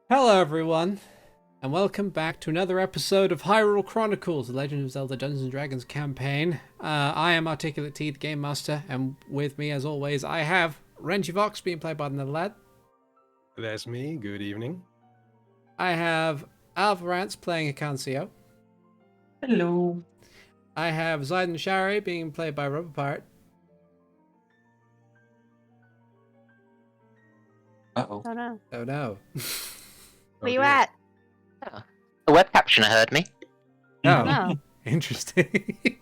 Hello, everyone, and welcome back to another episode of Hyrule Chronicles, the Legend of Zelda Dungeons and Dragons campaign. I am Articulate T, the Game Master, and with me, as always, I have Renji Vox, being played by another lad. That's me. Good evening. I have Alvarance playing Hikan Sio. Hello. I have Zayden Shari being played by Rubber Pirate. Uh-oh. Oh no. Oh no. Where you dear. at? The web captioner heard me. Oh, No. interesting.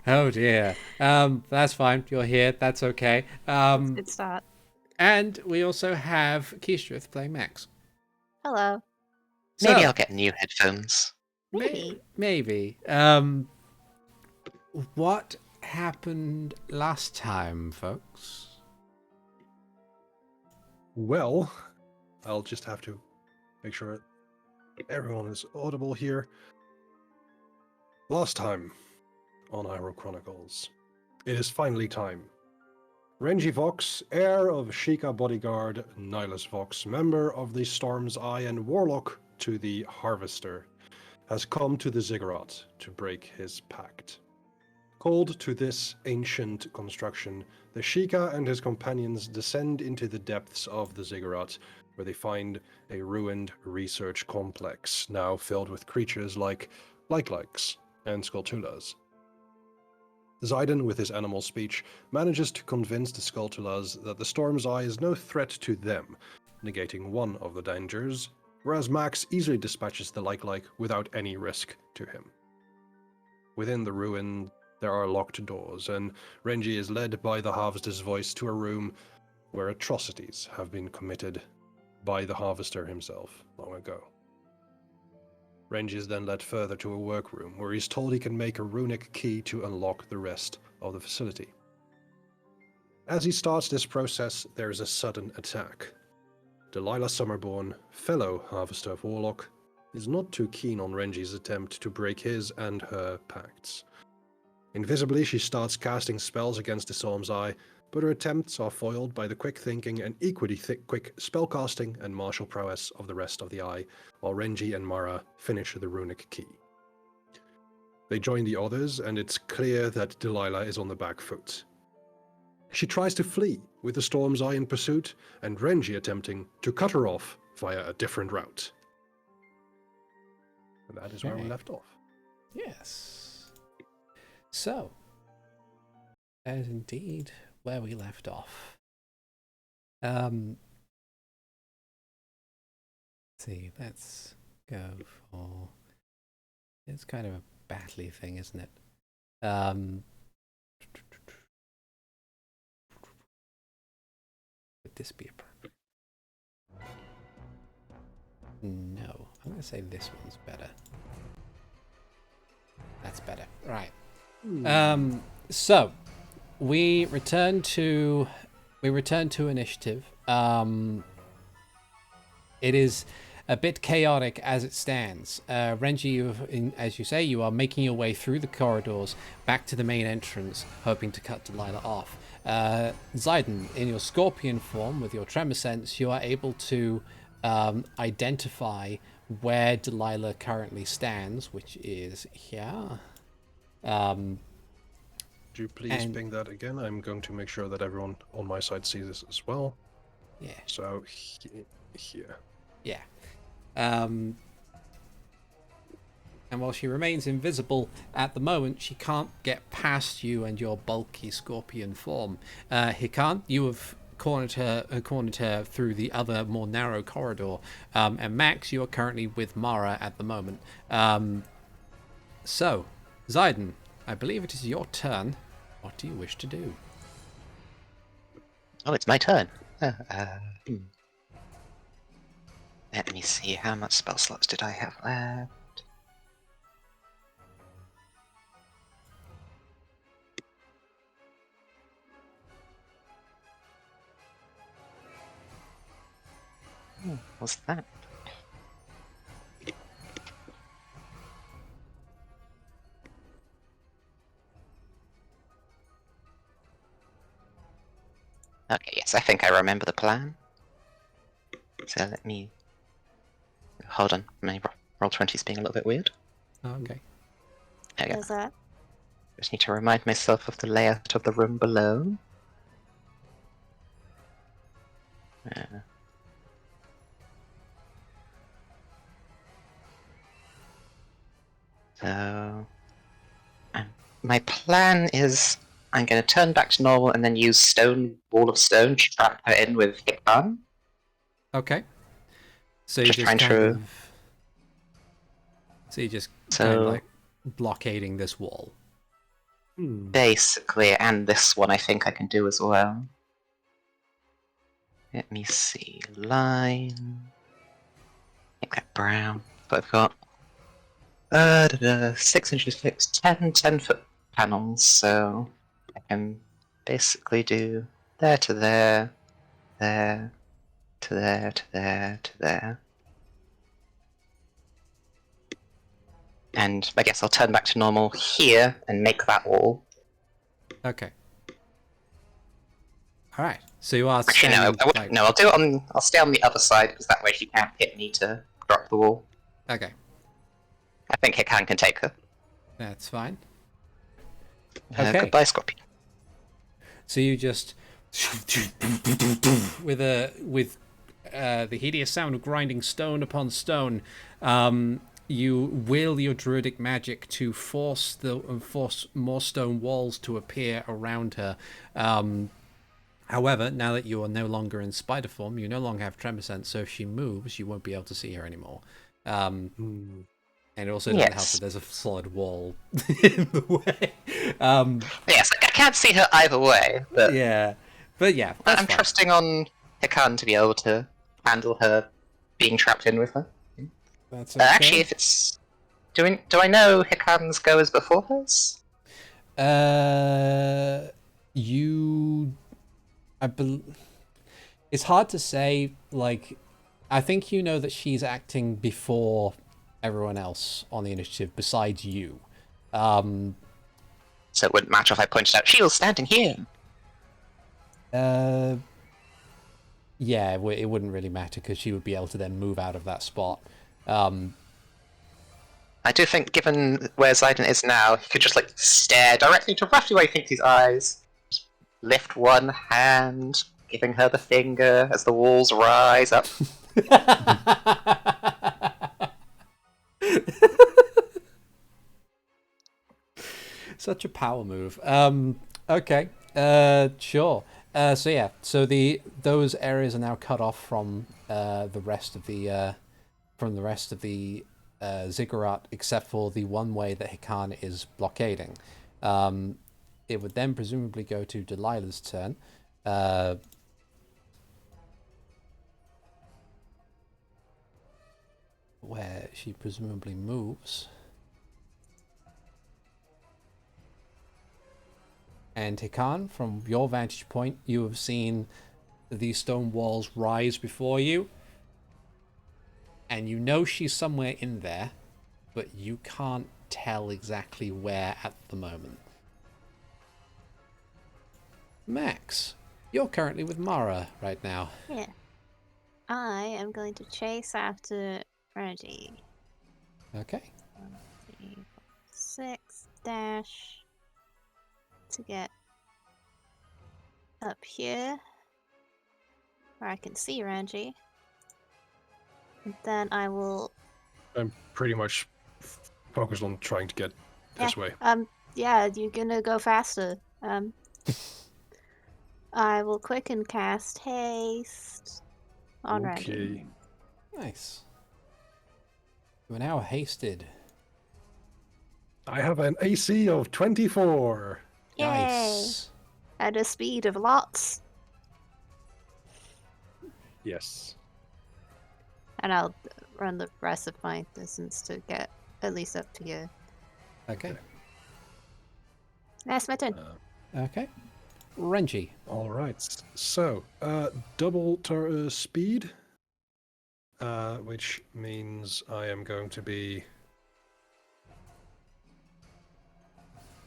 Oh dear. That's fine. You're here. That's okay. Good start. And we also have Keestrith playing Max. Hello. Maybe So- I'll get new headphones. Maybe. Maybe. What happened last time, folks? Well, I'll just have to make sure everyone is audible here. Last time on Hyrule Chronicles, it is finally time. Renji Vox, heir of Sheikah bodyguard Nihilus Vox, member of the Storm's Eye and warlock to the Harvester, has come to the Ziggurat to break his pact. Called to this ancient construction, the Sheikah and his companions descend into the depths of the Ziggurat, where they find a ruined research complex, now filled with creatures like like-likes and Skulltulas. Zayden, with his animal speech, manages to convince the Skulltulas that the Storm's Eye is no threat to them, negating one of the dangers, whereas Max easily dispatches the like-like without any risk to him. Within the ruin, there are locked doors, and Renji is led by the Harvester's voice to a room where atrocities have been committed by the Harvester himself long ago. Renji is then led further to a workroom where he's told he can make a runic key to unlock the rest of the facility. As he starts this process, there is a sudden attack. Delilah Summerborn, fellow Harvester of Warlock, is not too keen on Renji's attempt to break his and her pacts. Invisibly, she starts casting spells against the Storm's Eye, but her attempts are foiled by the quick thinking and equally quick spellcasting and martial prowess of the rest of the Eye, while Renji and Mara finish the runic key. They join the others, and it's clear that Delilah is on the back foot. She tries to flee, with the Storm's Eye in pursuit, and Renji attempting to cut her off via a different route. And that is where we Okay. left off. Yes. So, that is indeed where we left off. Let's see, let's go for... It's kind of a battle-y thing, isn't it? Would this be appropriate? No, I'm going to say this one's better. That's better. Right. So we return to initiative. It is a bit chaotic as it stands. Renji, as you say, you are making your way through the corridors back to the main entrance, hoping to cut Delilah off. Zayden, in your scorpion form with your tremor sense, you are able to identify where Delilah currently stands, which is here. Would you please and- ping that again? I'm going to make sure that everyone on my side sees this as well. Yeah. So, here. Yeah. And while she remains invisible at the moment, she can't get past you and your bulky scorpion form. Hikan, you have cornered her through the other more narrow corridor. And Max, you are currently with Mara at the moment. So, Zayden, I believe it is your turn. What do you wish to do? Oh, it's my turn. Let me see, how much spell slots did I have left? What's that? Okay, yes, I think I remember the plan. So let me... Hold on, my roll 20 is being a little bit weird. Oh, okay. There we go. There's that. Just need to remind myself of the layout of the room below. So... my plan is I'm going to turn back to normal and then use wall of stone to trap her in with Hikan. Okay. So you're Just just trying kind to- of... So you're just So- kind of like blockading this wall. Basically, and this one I think I can do as well. Let me see. Line. Make that brown. That's what I've got. 6 inches fixed, 10-foot panels, so I can basically do there to there, there, to there, to there, to there. And I guess I'll turn back to normal here and make that wall. Okay. All right. So you are Actually, no, standing, I won't, like- no, I'll do it on. I'll stay on the other side because that way she can't hit me to drop the wall. Okay. I think Hikan can take her. That's fine. Okay. Goodbye, Scorpion. So you just with the hideous sound of grinding stone upon stone, you will your druidic magic to force more stone walls to appear around her. However, now that you are no longer in spider form, you no longer have tremor sense, so if she moves, you won't be able to see her anymore. And it also doesn't help that there's a solid wall in the way. Yes, I can't see her either way, but yeah, that's I'm fine. trusting on Hikan to be able to handle her being trapped in with her. That's okay. Actually, if it's... Do I know Hikan's go is before hers? It's hard to say. Like, I think you know that she's acting before everyone else on the initiative besides you. So it wouldn't matter if I pointed out she was standing here. Yeah, it wouldn't really matter because she would be able to then move out of that spot. I do think, given where Zidon is now, he could just like stare directly to roughly where he thinks his eyes. Just lift one hand, giving her the finger as the walls rise up. Such a power move. Okay. Sure. So yeah. So those areas are now cut off from the rest of the Ziggurat, except for the one way that Hikan is blockading. It would then presumably go to Delilah's turn. Where she presumably moves. And Hikan, from your vantage point, you have seen these stone walls rise before you. And you know she's somewhere in there, but you can't tell exactly where at the moment. Max, you're currently with Mara right now. Yeah. I am going to chase after Renji. Okay. 3, 6 dash to get up here where I can see Renji. And then I will. I'm pretty much focused on trying to get this way. Yeah, you're gonna go faster. I will quicken cast haste on Renji. Okay. Nice. You are now hasted. I have an AC of 24. Yay! Nice. At a speed of lots. Yes. And I'll run the rest of my distance to get at least up to here. Okay. That's my turn. Okay. Renji. All right. So, double speed, which means I am going to be.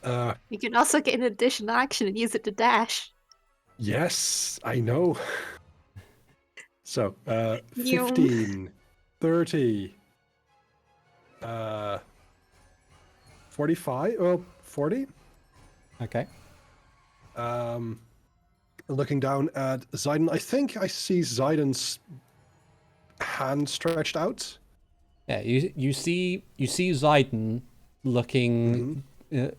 You can also get an additional action and use it to dash. Yes, I know. So, You- 15, 30, 45, well, 40. Okay. Looking down at Zayden, I think I see Zayden's hand stretched out. Yeah, you see Zayden looking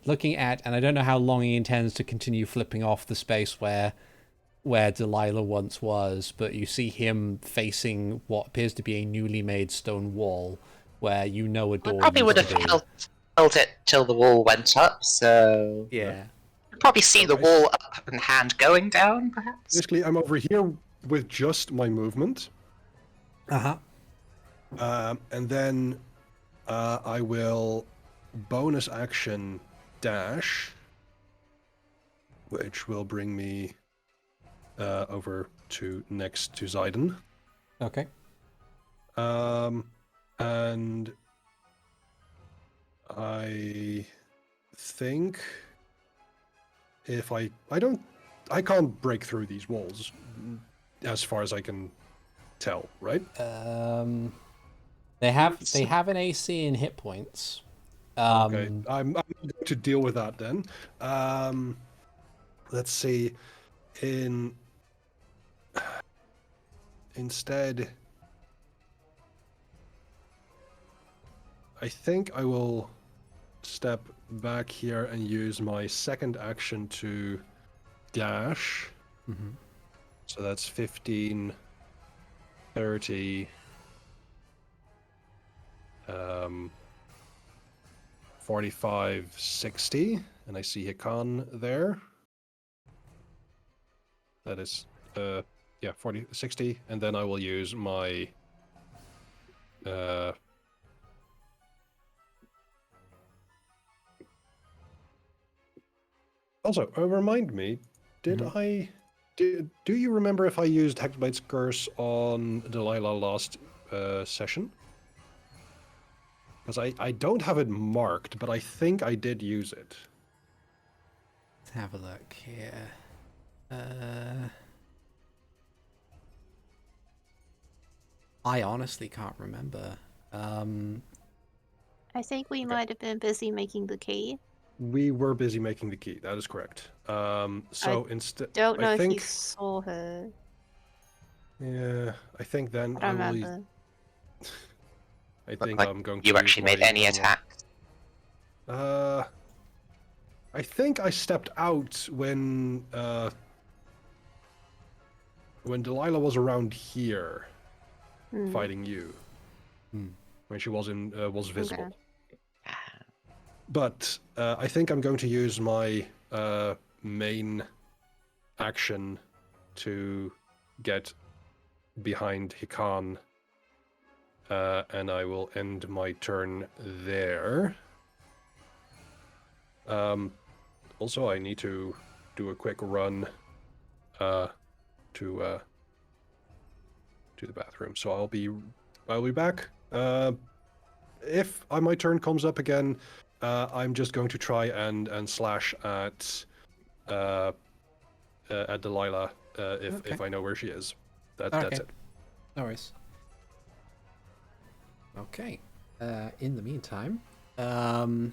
looking at, and I don't know how long he intends to continue flipping off the space where Delilah once was, but you see him facing what appears to be a newly made stone wall where a door Probably would used have to be. held it till the wall went up, so Yeah. you'd probably see the Okay. wall up and hand going down, perhaps. Basically, I'm over here with just my movement. And then I will bonus action dash, which will bring me over to next to Zayden. Okay. And I think if I can't break through these walls as far as I can tell, right? They have an AC in hit points. Okay, I'm going to deal with that then. Let's see. Instead, I think I will step back here and use my second action to dash. So that's 15, 30, 45, 60, and I see Hikan there. That is, 40, 60, and then I will use my, Also, remind me, do you remember if I used Hectorblades Curse on Delilah last session? Because I don't have it marked, but I think I did use it. Let's have a look here. I honestly can't remember. I think we might have been busy making the key. We were busy making the key. That is correct. So instead, Don't know I if you think, saw her. yeah, I think then I don't I will. remember. I think Like I'm going to. you use actually made my any normal- attack. I think I stepped out when Delilah was around here fighting you. When she was visible. Okay. But I think I'm going to use my main action to get behind Hikan, and I will end my turn there. Also, I need to do a quick run to the bathroom, so I'll be back. If my turn comes up again, I'm just going to try and slash at Delilah if I know where she is. That's it. No worries. Okay. In the meantime, Hikan,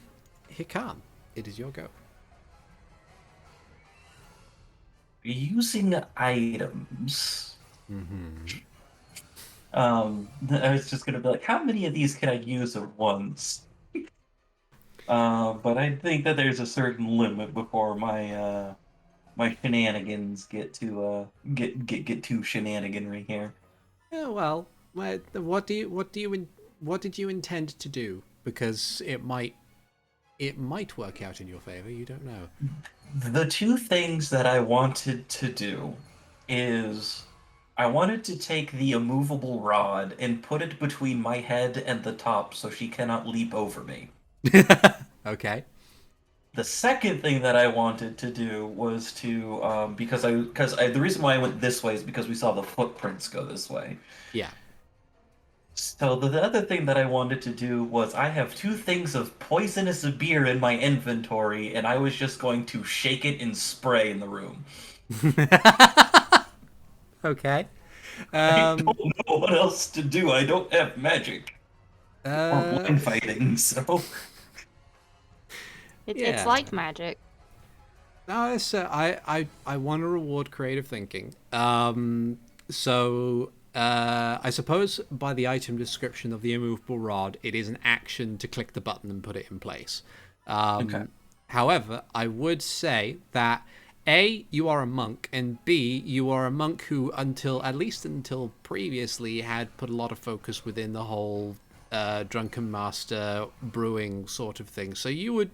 it is your go. Using items. I was just gonna be like, how many of these can I use at once? But I think that there's a certain limit before my my shenanigans get too too shenaniganry here. Yeah, well, what did you intend to do? Because it might work out in your favor. You don't know. The two things that I wanted to do is I wanted to take the immovable rod and put it between my head and the top so she cannot leap over me. Okay. The second thing that I wanted to do was to because the reason why I went this way is because we saw the footprints go this way. Yeah. So the other thing that I wanted to do was I have two things of poisonous beer in my inventory, and I was just going to shake it and spray in the room. Okay. I don't know what else to do. I don't have magic or blind fighting, so It's Yeah. like magic. No, it's, I want to reward creative thinking. So I suppose by the item description of the immovable rod, it is an action to click the button and put it in place. okay. However, I would say that A, you are a monk, and B, you are a monk who, at least until previously, had put a lot of focus within the whole drunken master brewing sort of thing. So you would,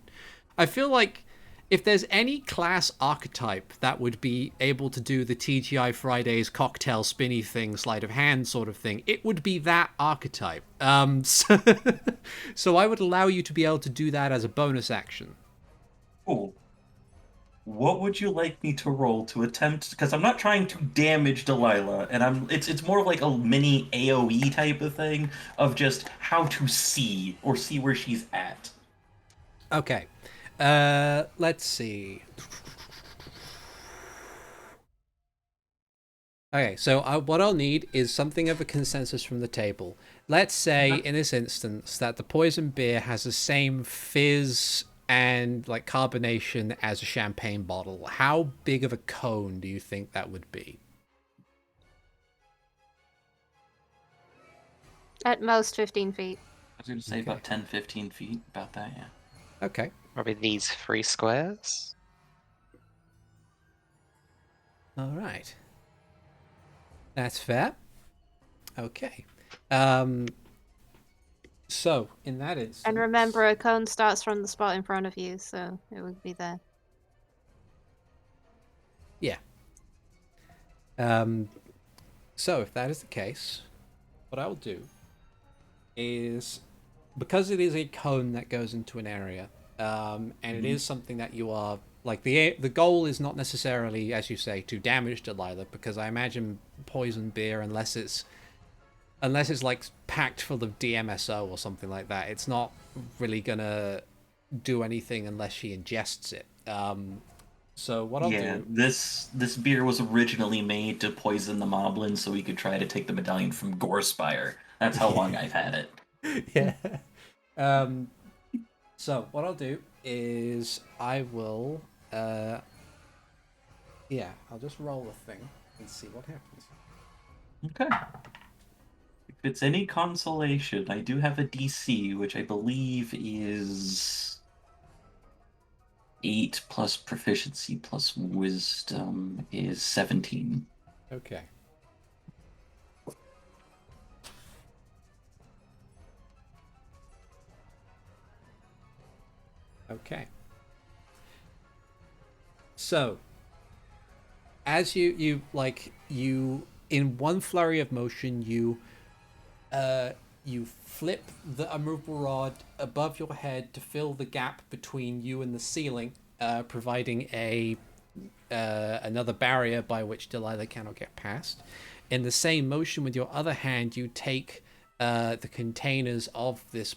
I feel like, if there's any class archetype that would be able to do the TGI Fridays cocktail spinny thing, sleight of hand sort of thing, it would be that archetype. So I would allow you to be able to do that as a bonus action. Cool. What would you like me to roll to attempt? Because I'm not trying to damage Delilah, and it's more of like a mini AoE type of thing of just how to see or see where she's at. Okay. Let's see. Okay, so what I'll need is something of a consensus from the table. Let's say, in this instance, that the poison beer has the same fizz and like carbonation as a champagne bottle. How big of a cone do you think that would be? At most 15 feet. I was going to say about 10, 15 feet, about that, yeah. Okay. Probably these 3 squares. All right. That's fair. Okay. So, in that instance... And remember, a cone starts from the spot in front of you, so it would be there. Yeah. So, if that is the case, what I will do is, because it is a cone that goes into an area, and it is something that you are... Like, the goal is not necessarily, as you say, to damage Delilah, because I imagine poison beer, unless it's like packed full of DMSO or something like that, it's not really gonna do anything unless she ingests it. So what I'll do... this beer was originally made to poison the moblins so we could try to take the medallion from Gorespire. That's how long I've had it. Yeah. So what I'll do is I will... yeah, I'll just roll a thing and see what happens. Okay. If it's any consolation, I do have a DC, which I believe is 8 plus proficiency plus wisdom is 17. Okay. Okay. So, as you in one flurry of motion, you flip the immovable rod above your head to fill the gap between you and the ceiling, providing another barrier by which Delilah cannot get past. In the same motion, with your other hand, you take the containers of this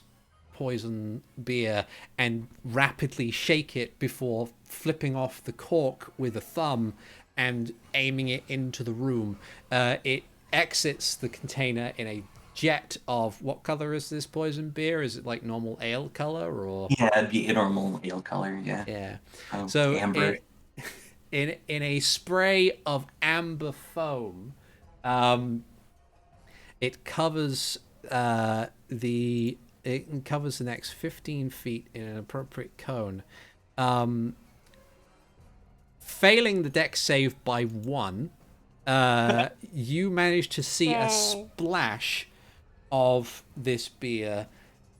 poison beer and rapidly shake it before flipping off the cork with a thumb and aiming it into the room. It exits the container in a jet of... What color is this poison beer? Is it like normal ale color or... Yeah, it'd be a normal ale color, yeah. Yeah. So amber. In a spray of amber foam, it covers it covers the next 15 feet in an appropriate cone. Failing the dex save by 1, you manage to see a splash of this beer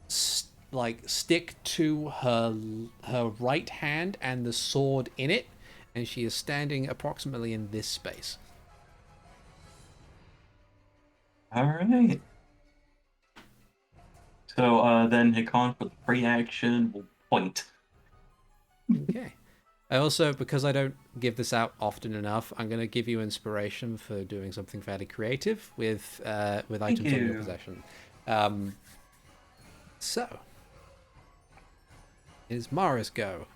stick to her right hand and the sword in it, and she is standing approximately in this space. All right. So then Hikan, for the free action, will point. Okay. I also, because I don't give this out often enough, I'm going to give you inspiration for doing something fairly creative with items in your possession. So, it is Mara's go.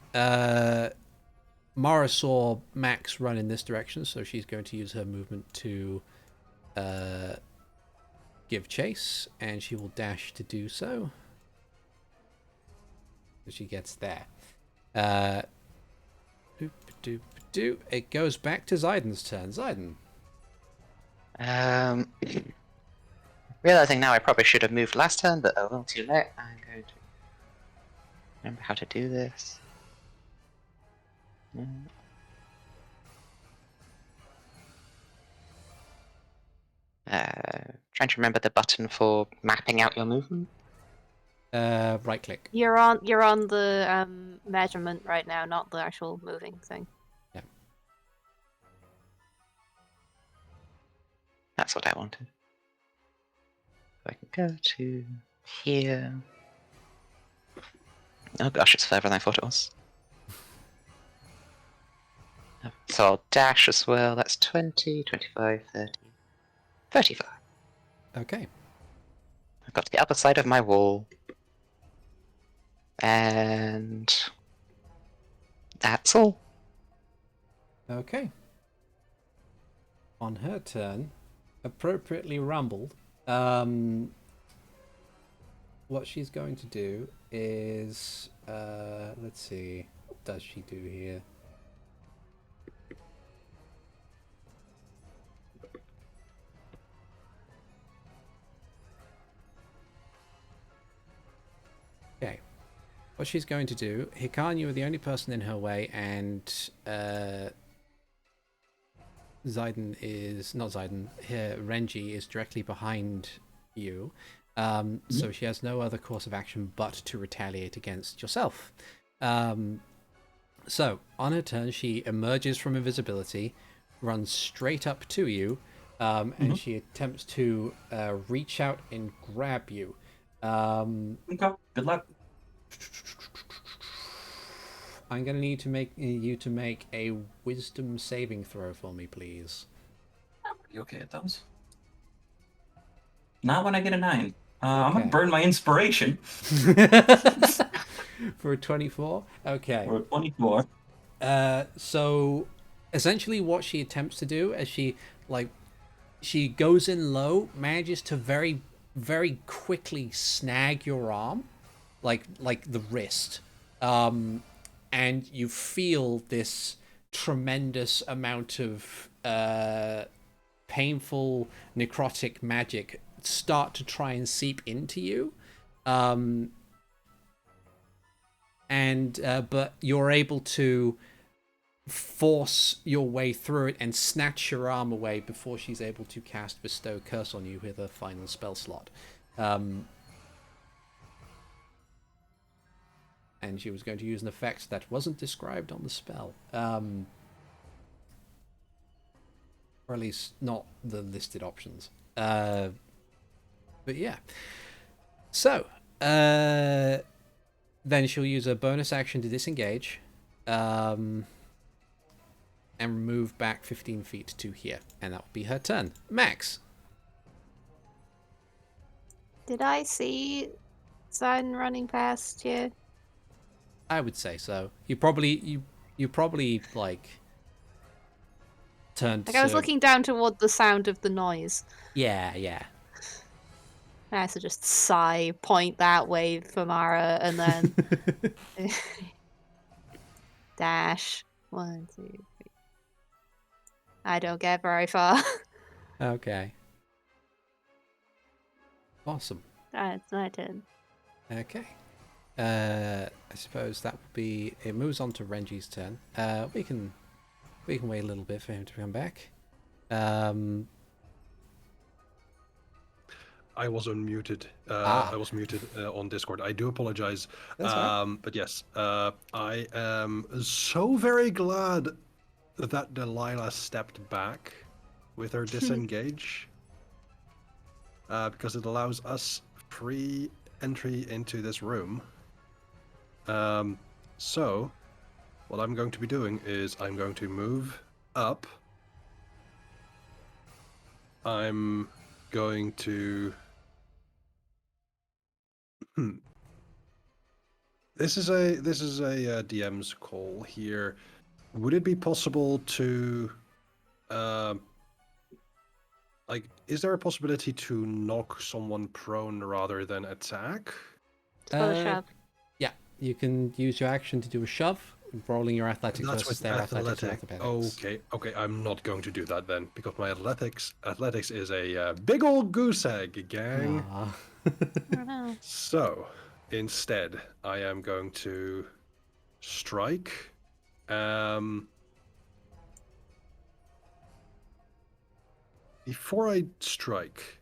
Mara saw Max run in this direction, so she's going to use her movement to give chase, and she will dash to do so. She gets there. It goes back to Zaiden's turn. Zaiden. Realizing now I probably should have moved last turn, but oh well, too late. I'm going to remember how to do this. Trying to remember the button for mapping out your movement. Right click. You're on the measurement right now, not the actual moving thing. Yeah. That's what I wanted. So I can go to here. Oh gosh, it's further than I thought it was. So I'll dash as well. That's 20, 25, 30, 35. Okay. I've got to the upper side of my wall. And that's all. Okay. On her turn, appropriately rumbled, what she's going to do is, let's see, what does she do here? Okay. What she's going to do, Hikan, you are the only person in her way, and Zaiden is, not Zaiden, here, Renji is directly behind you. So she has no other course of action but to retaliate against yourself. So, on her turn, she emerges from invisibility, runs straight up to you, and she attempts to reach out and grab you. Okay, good luck. I'm going to need to make you to make a wisdom saving throw for me, please. You okay at those? Not when I get a 9. I'm Okay. gonna burn my inspiration. For a 24? Okay. Or a 24. So essentially what she attempts to do as she goes in low, manages to very, very quickly snag your arm, like the wrist. And you feel this tremendous amount of painful necrotic magic start to try and seep into you. But you're able to force your way through it and snatch your arm away before she's able to cast Bestow Curse on you with her final spell slot. And she was going to use an effect that wasn't described on the spell. Or at least not the listed options. But yeah. So, then she'll use a bonus action to disengage. And move back 15 feet to here. And that will be her turn. Max! Did I see Zaiden running past here? I would say so. You probably like turned. Like I was looking down toward the sound of the noise. Yeah. I also just sigh, point that way for Mara, and then dash. 1, 2, 3. I don't get very far. Okay. Awesome. It's my turn. Okay. I suppose that would be. It moves on to Renji's turn. We can wait a little bit for him to come back. I was unmuted. I was muted on Discord. I do apologize. That's fine. But yes, I am so very glad that Delilah stepped back with her disengage. Because it allows us free entry into this room. So, what I'm going to be doing is I'm going to move up. I'm going to... This is a DM's call here. Would it be possible to like, is there a possibility to knock someone prone rather than attack? Suppose shove. Yeah, you can use your action to do a shove, rolling your athletics That's versus with their athletics and athletic. acrobatics. Okay. I'm not going to do that then, because my athletics is a big old goose egg, gang. Aw. I don't know. So instead, I am going to strike. Before I strike,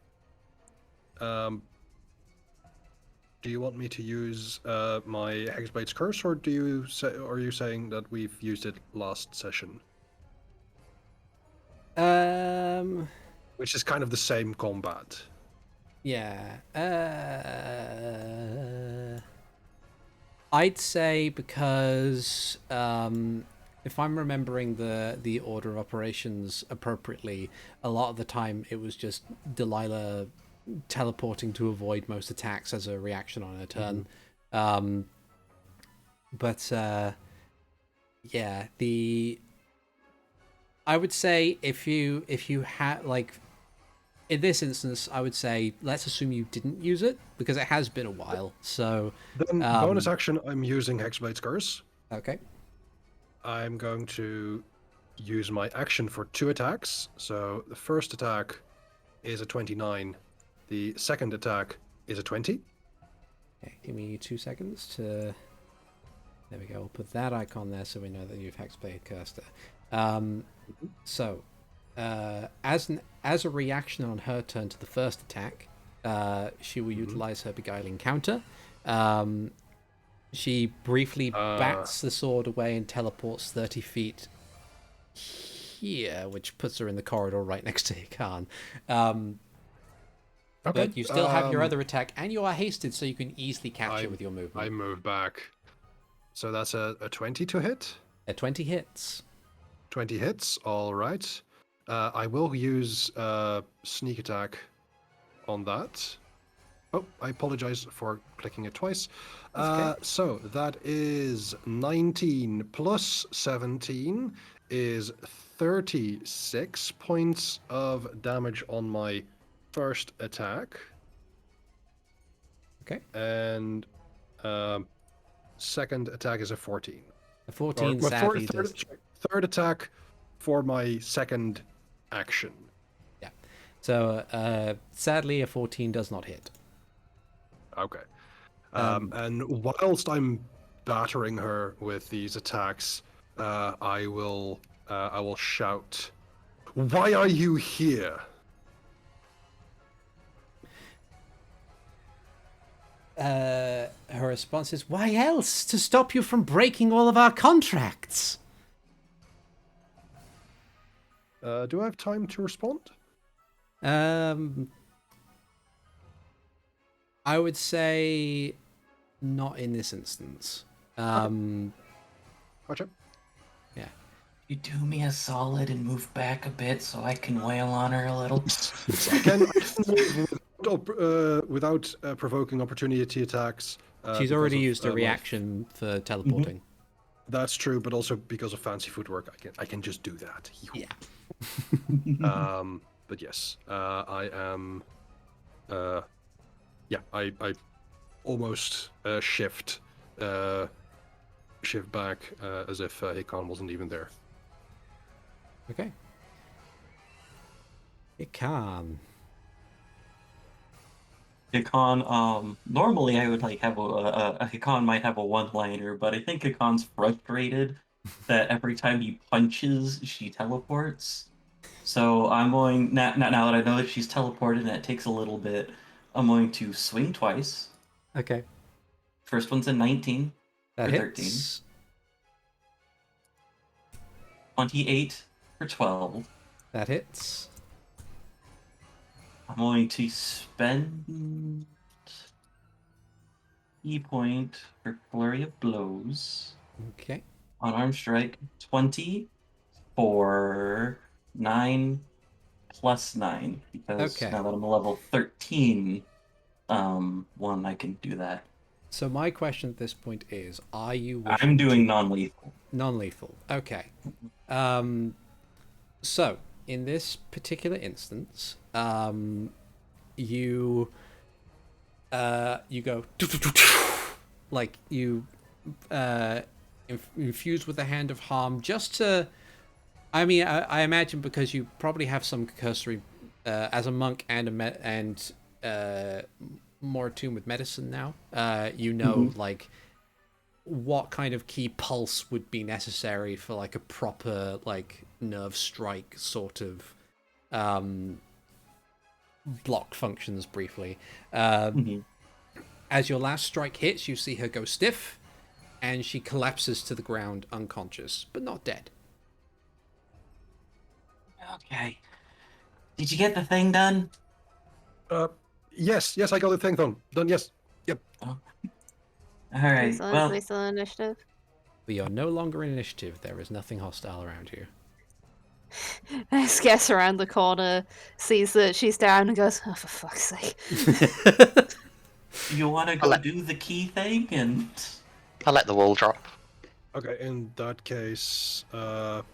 do you want me to use my Hexblade's Curse, or are you saying that we've used it last session? Which is kind of the same combat. Yeah. I'd say because if I'm remembering the order of operations appropriately, a lot of the time it was just Delilah teleporting to avoid most attacks as a reaction on her turn. Yeah, I would say if you had like. In this instance, I would say let's assume you didn't use it because it has been a while. So Then bonus action, I'm using Hexblade's Curse. okay, I'm going to use my action for 2 attacks. So the first attack is a 29. The second attack is a 20. okay, give me 2 seconds to. There we go. We'll put that icon there so we know that you've hexblade cursed her. So. As a reaction on her turn to the first attack, she will utilize her beguiling counter. She briefly bats the sword away and teleports 30 feet here, which puts her in the corridor right next to Hikan. But you still have your other attack, and you are hasted, so you can easily catch it with your movement. I move back. So that's a 20 to hit? A 20 hits. 20 hits, all right. I will use sneak attack on that. Oh, I apologize for clicking it twice. Okay. So that is 19 plus 17 is 36 points of damage on my first attack. Okay. And second attack is a 14. A 14 sadly does. Third attack for my second action. Yeah. So sadly, a 14 does not hit. Okay. And whilst I'm battering her with these attacks, I will shout, "Why are you here?" Her response is, "Why else? To stop you from breaking all of our contracts." Do I have time to respond? I would say not in this instance. Gotcha. Yeah. You do me a solid and move back a bit so I can wail on her a little. I can move without provoking opportunity attacks. She's already used a my- reaction for teleporting. That's true, but also because of fancy footwork, I can just do that. Yeah. But yes, I am. Yeah, I almost shift back as if Hikan wasn't even there. Okay. It can. Hikan, normally I would like have a Hikan might have a one-liner, but I think Hikan's frustrated that every time he punches, she teleports. So I'm going now that I know that she's teleported and it takes a little bit. I'm going to swing twice. Okay. First one's a 19 That for hits. 13. 28 for 12. That hits. I'm going to spend E-point for Flurry of Blows. Okay. Unarmed Strike, 20 for 9 plus 9. Because Okay. now that I'm a level 13, I can do that. So my question at this point is, are you I'm doing non-lethal. non-lethal? Okay. So in this particular instance, you go like you infuse with the hand of harm just to. I mean, I imagine because you probably have some cursory as a monk and more attuned with medicine now. You know, like what kind of key pulse would be necessary for like a proper like nerve strike sort of block functions briefly. As your last strike hits, you see her go stiff, and she collapses to the ground unconscious, but not dead. Okay. Did you get the thing done? Yes, I got the thing done. Yes. Yep. Oh. All right. Well, we still in initiative? We are no longer in initiative. There is nothing hostile around you. Ace gets around the corner, sees that she's down, and goes, "Oh, for fuck's sake!" you want to go do the key thing, and I'll let the wall drop. Okay, in that case, I'm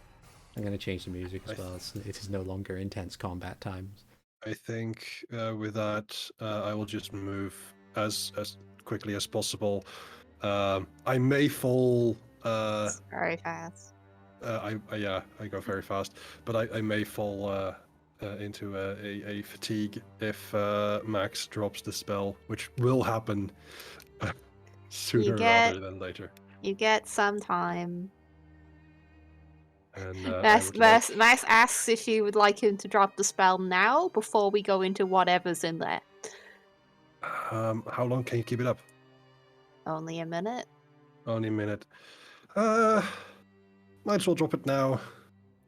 going to change the music as well. It is no longer intense combat times. I think with that, I will just move as quickly as possible. I may fall. Very fast. I go very fast, but I may fall into a fatigue if Max drops the spell, which will happen sooner rather than later. You get some time. And Max asks if you would like him to drop the spell now before we go into whatever's in there. How long can you keep it up? Only a minute. Only a minute. Might as well drop it now.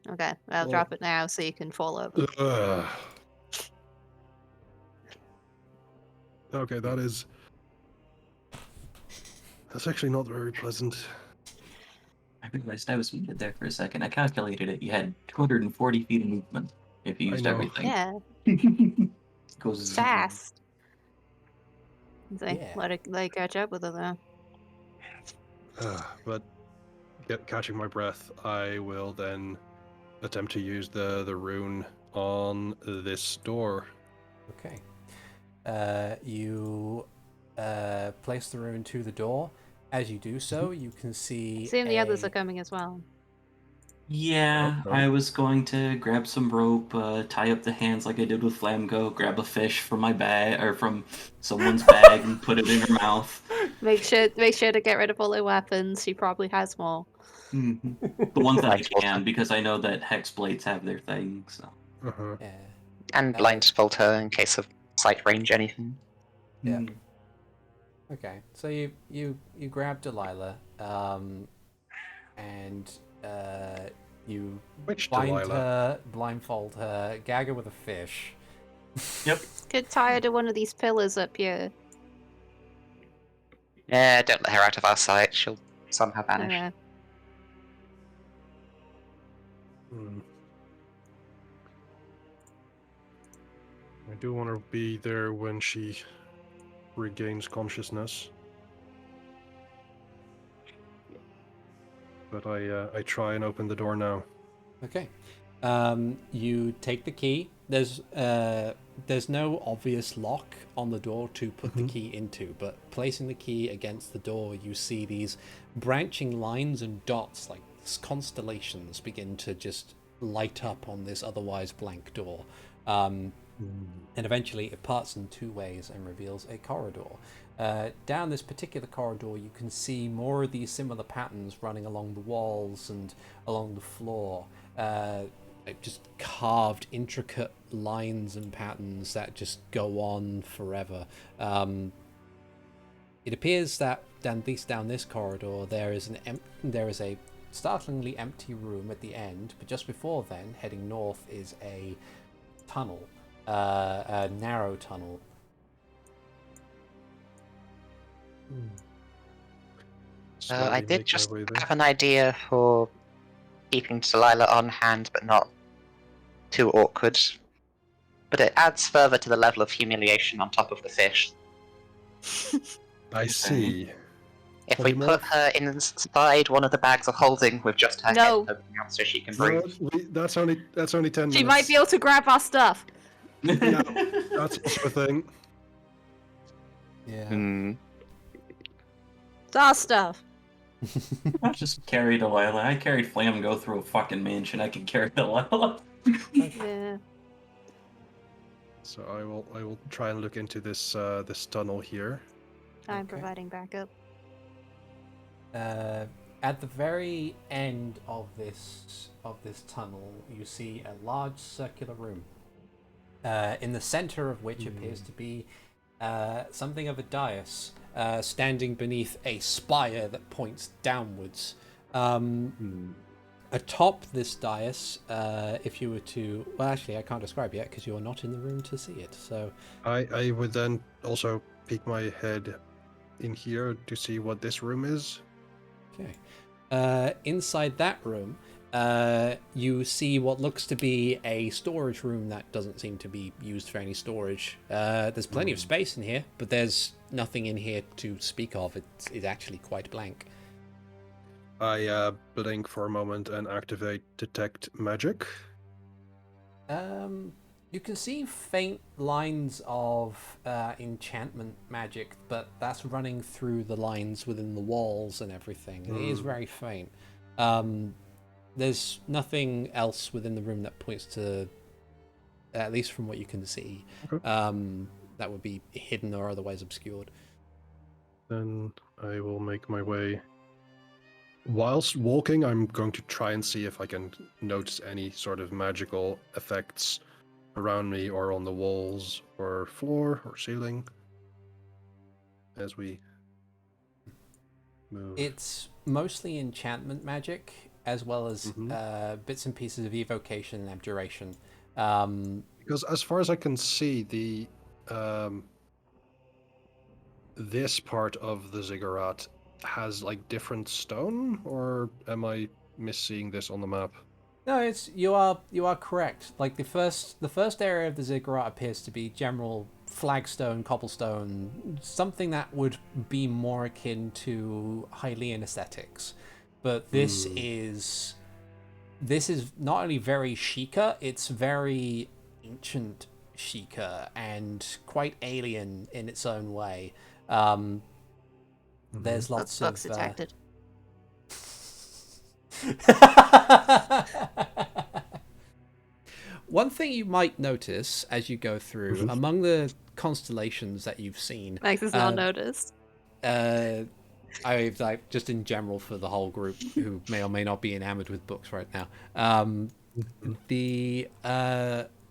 Okay, I'll drop it now so you can fall over. Okay, that's actually not very pleasant. I realized I was muted there for a second. I calculated it. You had 240 feet of movement if you used everything. Yeah. Goes fast. Yeah. Let it catch up with it though. But catching my breath, I will then attempt to use the rune on this door. Okay. You place the rune to the door. As you do so, you can see. Assume the others are coming as well. Yeah, Okay. I was going to grab some rope, tie up the hands like I did with Flamgo, grab a fish from my bag or from someone's bag and put it in her mouth. Make sure to get rid of all her weapons. She probably has more. The ones that I can, because I know that hex blades have their thing. So. Yeah. And blindfold her in case of sight range anything. Yeah. Okay, so you grab Delilah, and you Which bind Delilah? her, blindfold her, gag her with a fish. Yep. Could tie her to one of these pillars up here. Yeah, don't let her out of our sight. She'll somehow vanish. Okay. I do want to be there when she regains consciousness. But I try and open the door now. Okay. You take the key. There's no obvious lock on the door to put the key into, but placing the key against the door, you see these branching lines and dots, like constellations, begin to just light up on this otherwise blank door. And eventually it parts in two ways and reveals a corridor. Down this particular corridor, you can see more of these similar patterns running along the walls and along the floor. Just carved, intricate lines and patterns that just go on forever. It appears that at least down this corridor, there is a startlingly empty room at the end, but just before then, heading north, is a tunnel, a narrow tunnel. I did just have an idea for keeping Delilah on hand, but not too awkward. But it adds further to the level of humiliation on top of the fish. I see. If we put Polymorph? her inside one of the bags of holding with just her No. head opening out so she can No, breathe. that's only 10 She minutes. might be able to grab our stuff. Yeah, that's also a thing. Yeah. Hmm. It's our stuff. I just carry Delilah. I carried Flamingo through a fucking mansion. I can carry Delilah. Yeah. So I will try and look into this this tunnel here. I'm Okay. providing backup. At the very end of this tunnel, you see a large circular room, in the center of which appears to be something of a dais, standing beneath a spire that points downwards. Atop this dais, if you were to... Well, actually, I can't describe yet because you're not in the room to see it. So I would then also peek my head in here to see what this room is. okay. Inside that room, you see what looks to be a storage room that doesn't seem to be used for any storage. There's plenty of space in here, but there's nothing in here to speak of. It's actually quite blank. I blink for a moment and activate detect magic. You can see faint lines of enchantment magic, but that's running through the lines within the walls and everything. It is very faint. There's nothing else within the room that points to, at least from what you can see, that would be hidden or otherwise obscured. Then I will make my way. Whilst walking, I'm going to try and see if I can notice any sort of magical effects around me or on the walls or floor or ceiling as we move. It's mostly enchantment magic, as well as bits and pieces of evocation and abjuration. Because as far as I can see, the this part of the Ziggurat has like different stone, or am I misseeing this on the map? No, you are correct. Like the first area of the Ziggurat appears to be general flagstone, cobblestone, something that would be more akin to Hylian aesthetics. But this is not only very Sheikah, it's very ancient Sheikah and quite alien in its own way. There's lots of Bugs detected. One thing you might notice as you go through, among the constellations that you've seen, Max is not noticed. I like just in general for the whole group who may or may not be enamored with books right now. The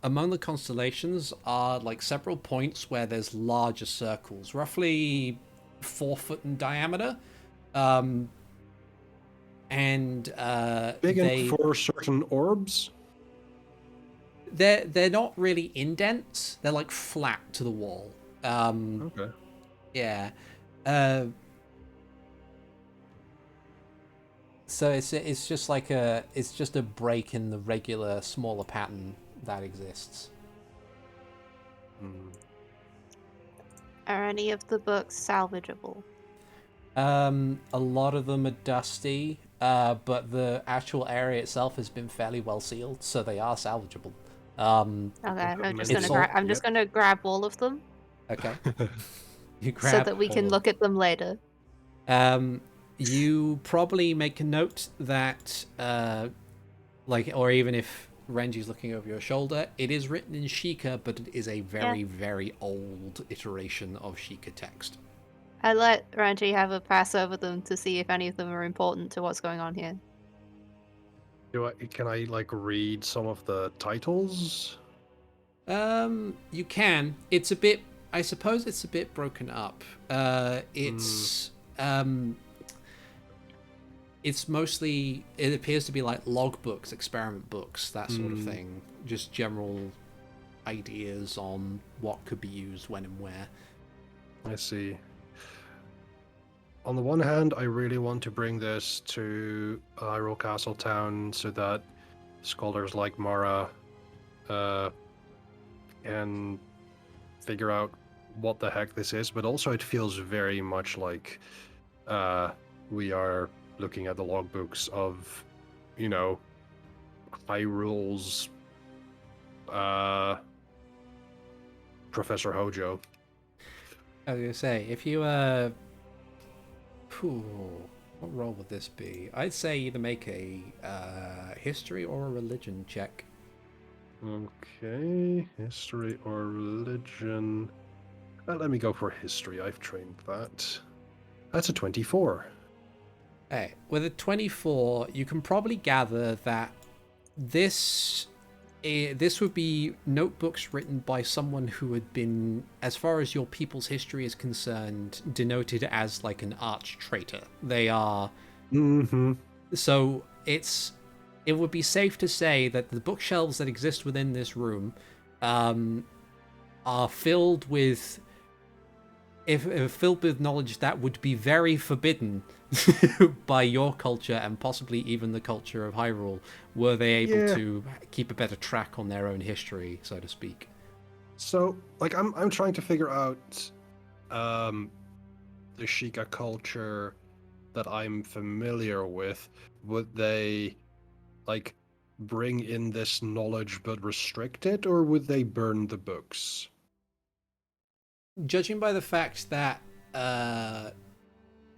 among the constellations are like several points where there's larger circles, roughly 4 foot in diameter, and Big enough for certain orbs. They're not really indents. They're like flat to the wall. Okay. Yeah. So it's just like a break in the regular smaller pattern that exists. Are any of the books salvageable? A lot of them are dusty, but the actual area itself has been fairly well sealed, so they are salvageable. Okay, I'm just It's gonna all- I'm just gonna grab all of them Okay. You so grab that we can all- look at them later. You probably make a note that, or even if Renji's looking over your shoulder, it is written in Sheikah, but it is a very, very old iteration of Sheikah text. I let Renji have a pass over them to see if any of them are important to what's going on here. Can I like read some of the titles? You can. It's a bit. I suppose it's a bit broken up. It's mostly. It appears to be like logbooks, experiment books, that sort of thing. Just general ideas on what could be used when and where. I see. On the one hand, I really want to bring this to Hyrule Castle Town so that scholars like Mara can figure out what the heck this is, but also it feels very much like we are looking at the logbooks of, Hyrule's Professor Hojo. I was gonna say, if you what role would this be? I'd say either make a history or a religion check. Okay, history or religion. Let me go for history. I've trained that. That's a 24. Hey, with a 24, you can probably gather that this would be notebooks written by someone who had been, as far as your people's history is concerned, denoted as like an arch traitor. They are. Mm-hmm. So it would be safe to say that the bookshelves that exist within this room are filled with. If filled with knowledge that would be very forbidden by your culture and possibly even the culture of Hyrule, were they able to keep a better track on their own history, so to speak. So, like, I'm trying to figure out the Sheikah culture that I'm familiar with. Would they, like, bring in this knowledge but restrict it, or would they burn the books? Judging by the fact that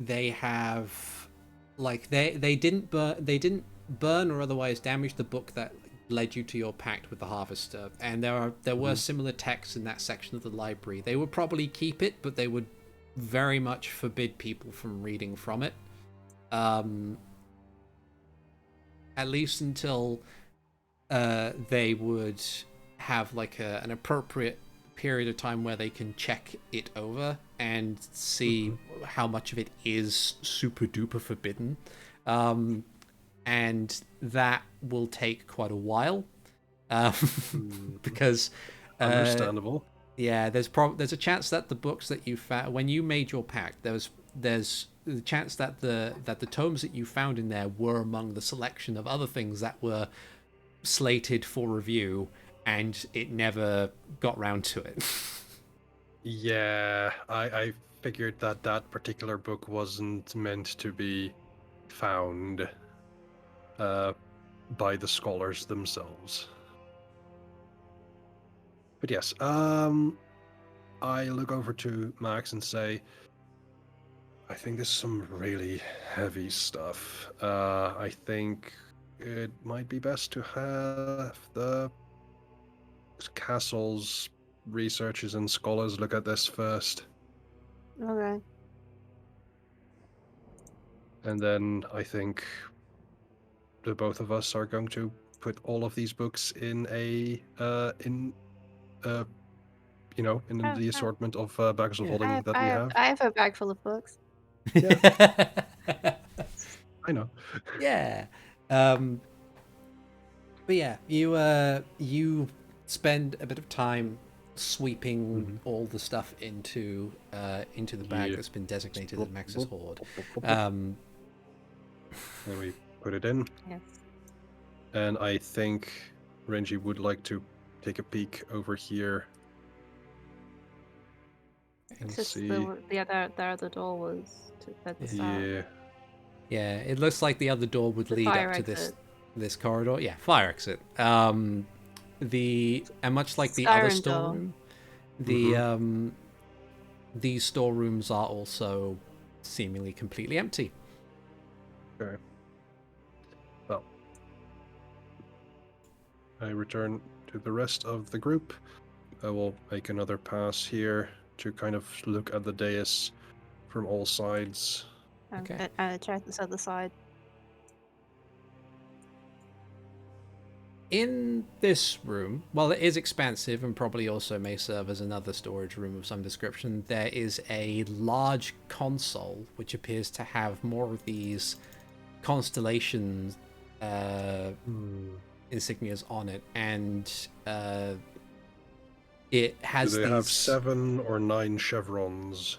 they have, like, they didn't burn or otherwise damage the book that led you to your pact with the Harvester, and there were similar texts in that section of the library. They would probably keep it, but they would very much forbid people from reading from it, at least until they would have like an appropriate period of time where they can check it over and see how much of it is super duper forbidden, and that will take quite a while, because Understandable. yeah, there's a chance that the books that you found when you made your pact, there's the chance that the tomes that you found in there were among the selection of other things that were slated for review, and it never got round to it. Yeah, I figured that particular book wasn't meant to be found by the scholars themselves. But yes, I look over to Max and say, I think this is some really heavy stuff. I think it might be best to have the castle's researchers and scholars look at this first. Okay. And then I think the both of us are going to put all of these books in the assortment of bags of holding that we have. I have a bag full of books. Yeah, I know. Yeah. But yeah, you spend a bit of time sweeping all the stuff into the bag that's been designated as Max's hoard. And we put it in. Yes. And I think Renji would like to take a peek over here and It's just see. the other door was at the start. Yeah, it looks like the other door would The lead fire up to exit. this corridor. Yeah, fire exit. And much like the other Siren door. storeroom, these storerooms are also seemingly completely empty. Okay. Well, I return to the rest of the group. I will make another pass here to kind of look at the dais from all sides. Okay. And check this other side. In this room, while it is expansive and probably also may serve as another storage room of some description, there is a large console which appears to have more of these constellation insignias on it, and it has Do they these... have 7 or 9 chevrons?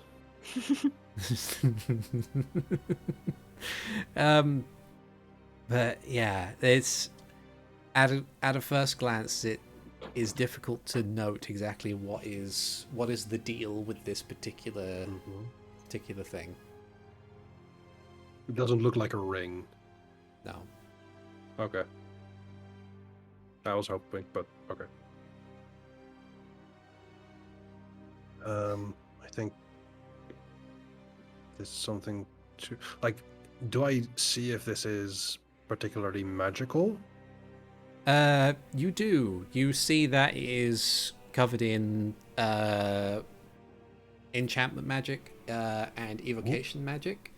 But yeah, it's at a first glance it is difficult to note exactly what is the deal with this particular thing. It doesn't look like a ring. No. Okay. I was hoping, but okay. I think there's something to like. Do I see if this is particularly magical? You do. You see that it is covered in enchantment magic and evocation magic.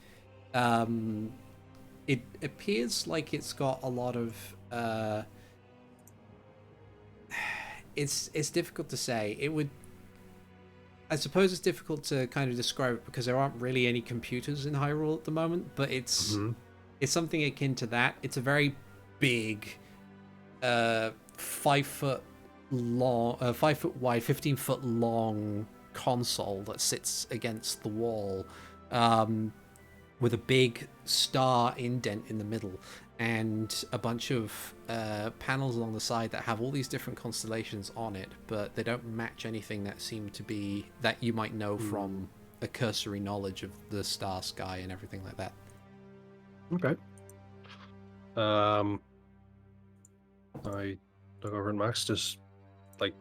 It appears like it's got a lot of. It's difficult to say. It would. I suppose it's difficult to kind of describe it because there aren't really any computers in Hyrule at the moment. But it's something akin to that. It's a very big, 5 foot long, 5 foot wide, 15-foot long console that sits against the wall, with a big star indent in the middle, and a bunch of panels along the side that have all these different constellations on it, but they don't match anything that seem to be that you might know from a cursory knowledge of the star sky and everything like that. Okay. I look over at Max, just like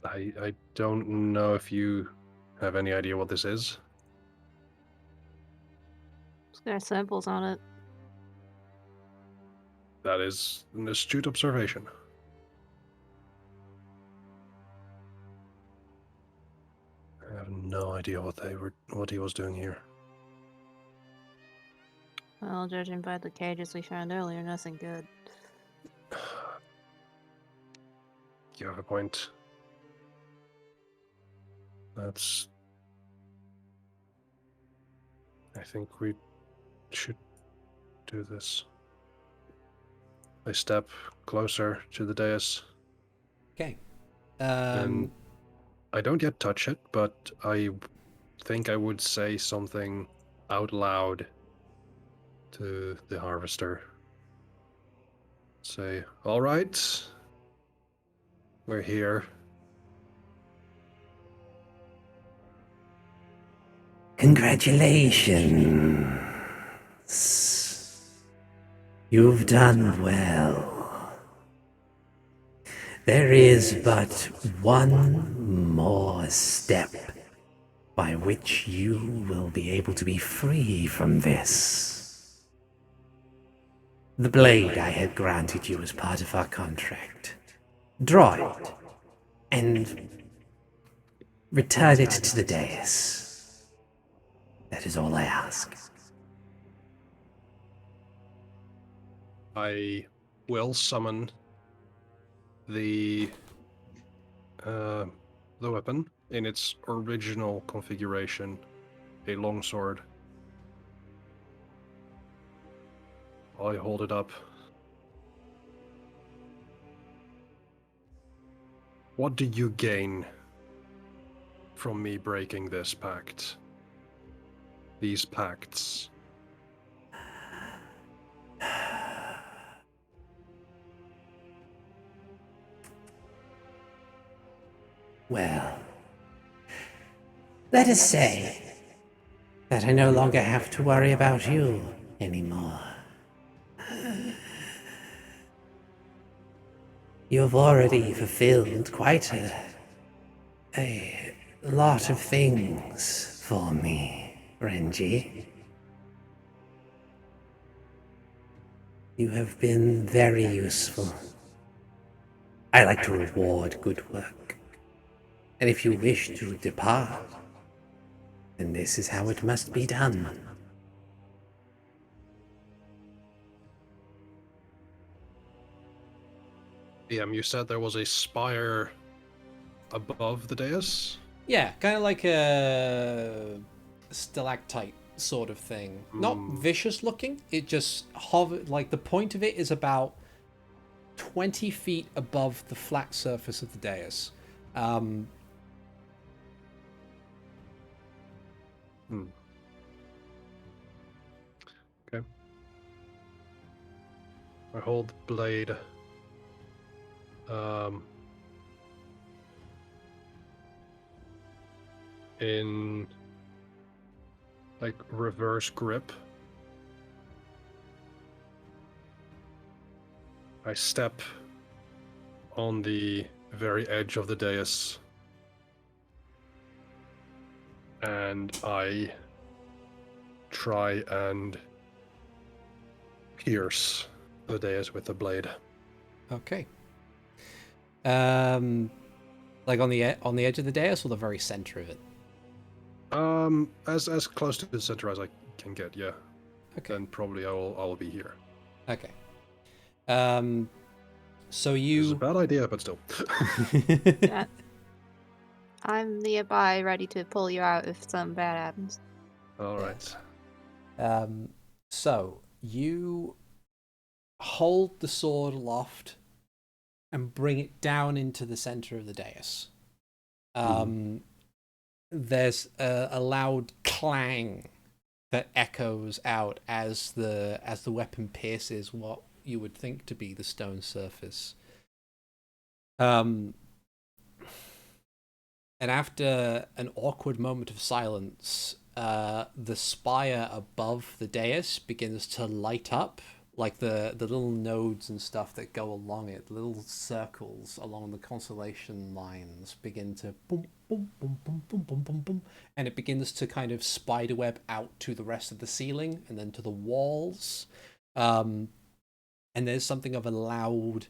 I don't know if you have any idea what this is. It's got symbols on it. That is an astute observation. I have no idea what he was doing here. Well, judging by the cages we found earlier, nothing good. You have a point. I think we should do this. I step closer to the dais. Okay. And I don't yet touch it, but I think I would say something out loud to the harvester. Say, all right, we're here. Congratulations. You've done well. There is but one more step by which you will be able to be free from this. The blade I had granted you as part of our contract. Draw it and return it to the dais. That is all I ask. I will summon the weapon in its original configuration, a longsword. I hold it up. What do you gain from me breaking this pact? These pacts? Well, let us say that I no longer have to worry about you anymore. You've already fulfilled quite a lot of things for me, Renji. You have been very useful. I like to reward good work. And if you wish to depart, then this is how it must be done. You said there was a spire above the dais? Yeah, kind of like a stalactite sort of thing. Not vicious looking. It just hovered, like the point of it is about 20 feet above the flat surface of the dais. Okay. I hold the blade. In like reverse grip. I step on the very edge of the dais, and I try and pierce the dais with the blade. Okay. Like on the edge of the dais or the very center of it? As close to the center as I can get, yeah. Okay. Then probably I will be here. Okay. So Which is a you. bad idea, but still. Yeah. I'm nearby, ready to pull you out if something bad happens. All right. So you hold the sword aloft and bring it down into the center of the dais. There's a loud clang that echoes out as the weapon pierces what you would think to be the stone surface. And after an awkward moment of silence, the spire above the dais begins to light up, like the little nodes and stuff that go along it, the little circles along the constellation lines begin to boom, boom, boom, boom, boom, boom, boom, boom, and it begins to kind of spiderweb out to the rest of the ceiling and then to the walls. And there's something of a loud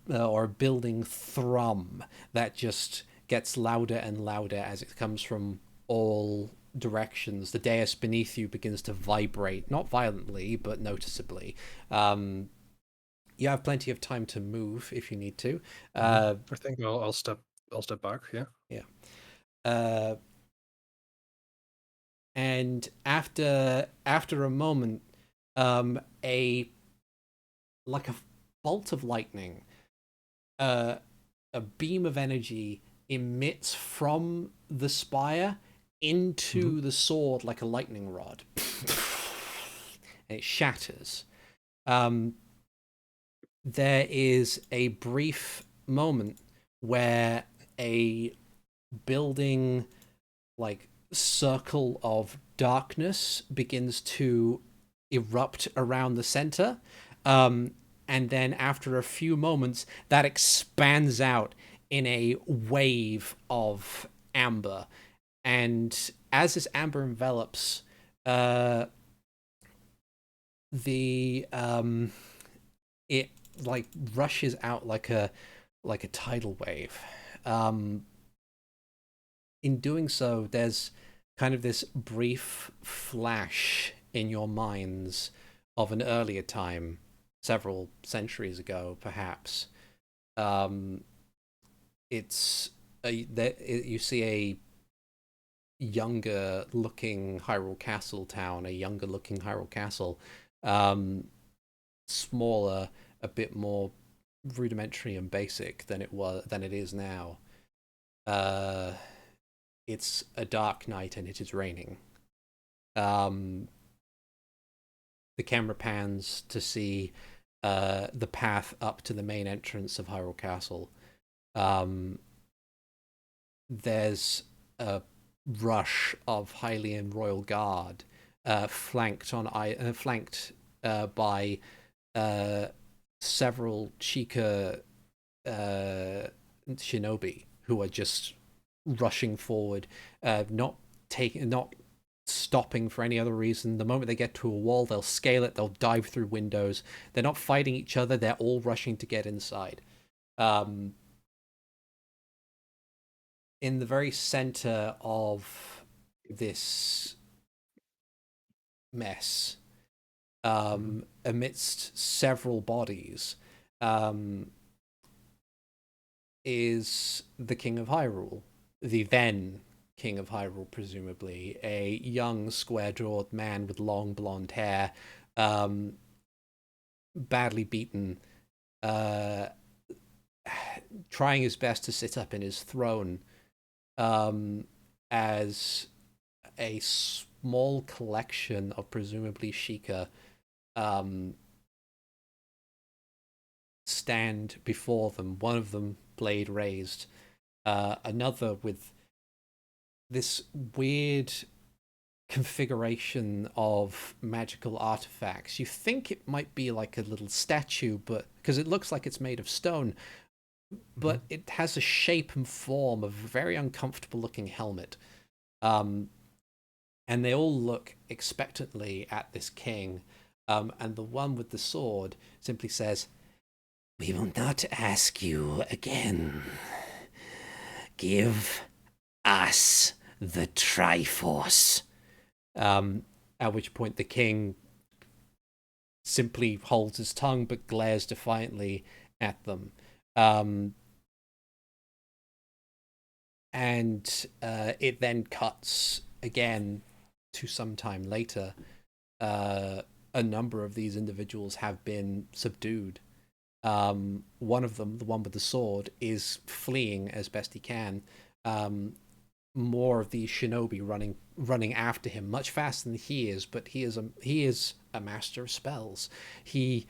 or building thrum that just gets louder and louder as it comes from all directions. The dais beneath you begins to vibrate, not violently, but noticeably. You have plenty of time to move if you need to. I think I'll step back, yeah. Yeah. And after a moment, a bolt of lightning, a beam of energy emits from the spire into the sword like a lightning rod. And it shatters. There is a brief moment where a building like circle of darkness begins to erupt around the center. And then after a few moments, that expands out in a wave of amber. And as this amber envelops, it like rushes out like a tidal wave. In doing so, there's kind of this brief flash in your minds of an earlier time, several centuries ago, perhaps. You see a younger looking Hyrule Castle town, a younger looking Hyrule Castle, smaller, a bit more rudimentary and basic than it is now. It's a dark night and it is raining. The camera pans to see the path up to the main entrance of Hyrule Castle. There's a rush of Hylian royal guard, flanked by several Chica shinobi who are just rushing forward, not stopping for any other reason. The moment they get to a wall, they'll scale it, they'll dive through windows. They're not fighting each other, they're all rushing to get inside. In the very center of this mess, amidst several bodies, is the King of Hyrule, the then King of Hyrule, presumably, a young, square-jawed man with long blonde hair, badly beaten, trying his best to sit up in his throne, as a small collection of presumably Sheikah stand before them, one of them blade raised, another with this weird configuration of magical artifacts. You think it might be like a little statue, but because it looks like it's made of stone, but it has a shape and form of a very uncomfortable looking helmet. And they all look expectantly at this king. And the one with the sword simply says, We will not ask you again. Give us the Triforce. at which point the king simply holds his tongue but glares defiantly at them. And it then cuts again to some time later. A number of these individuals have been subdued. One of them, the one with the sword, is fleeing as best he can. More of these shinobi running after him much faster than he is, but he is a master of spells. He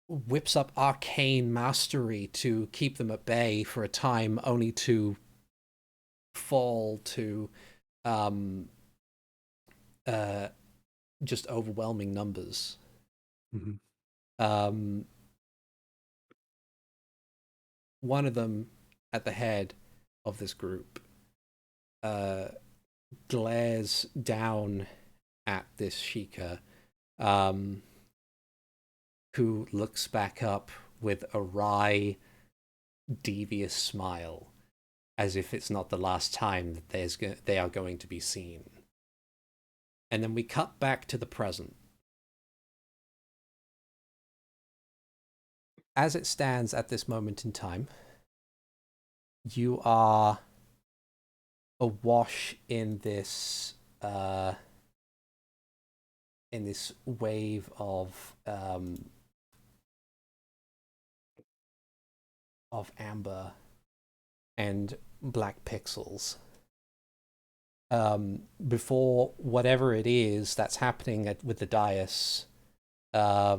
whips up arcane mastery to keep them at bay for a time, only to fall to just overwhelming numbers. Mm-hmm. One of them at the head of this group glares down at this Sheikah, who looks back up with a wry, devious smile, as if it's not the last time that they are going to be seen. And then we cut back to the present. As it stands at this moment in time, you are awash in this wave of amber and black pixels. Before whatever it is that's happening with the dais, there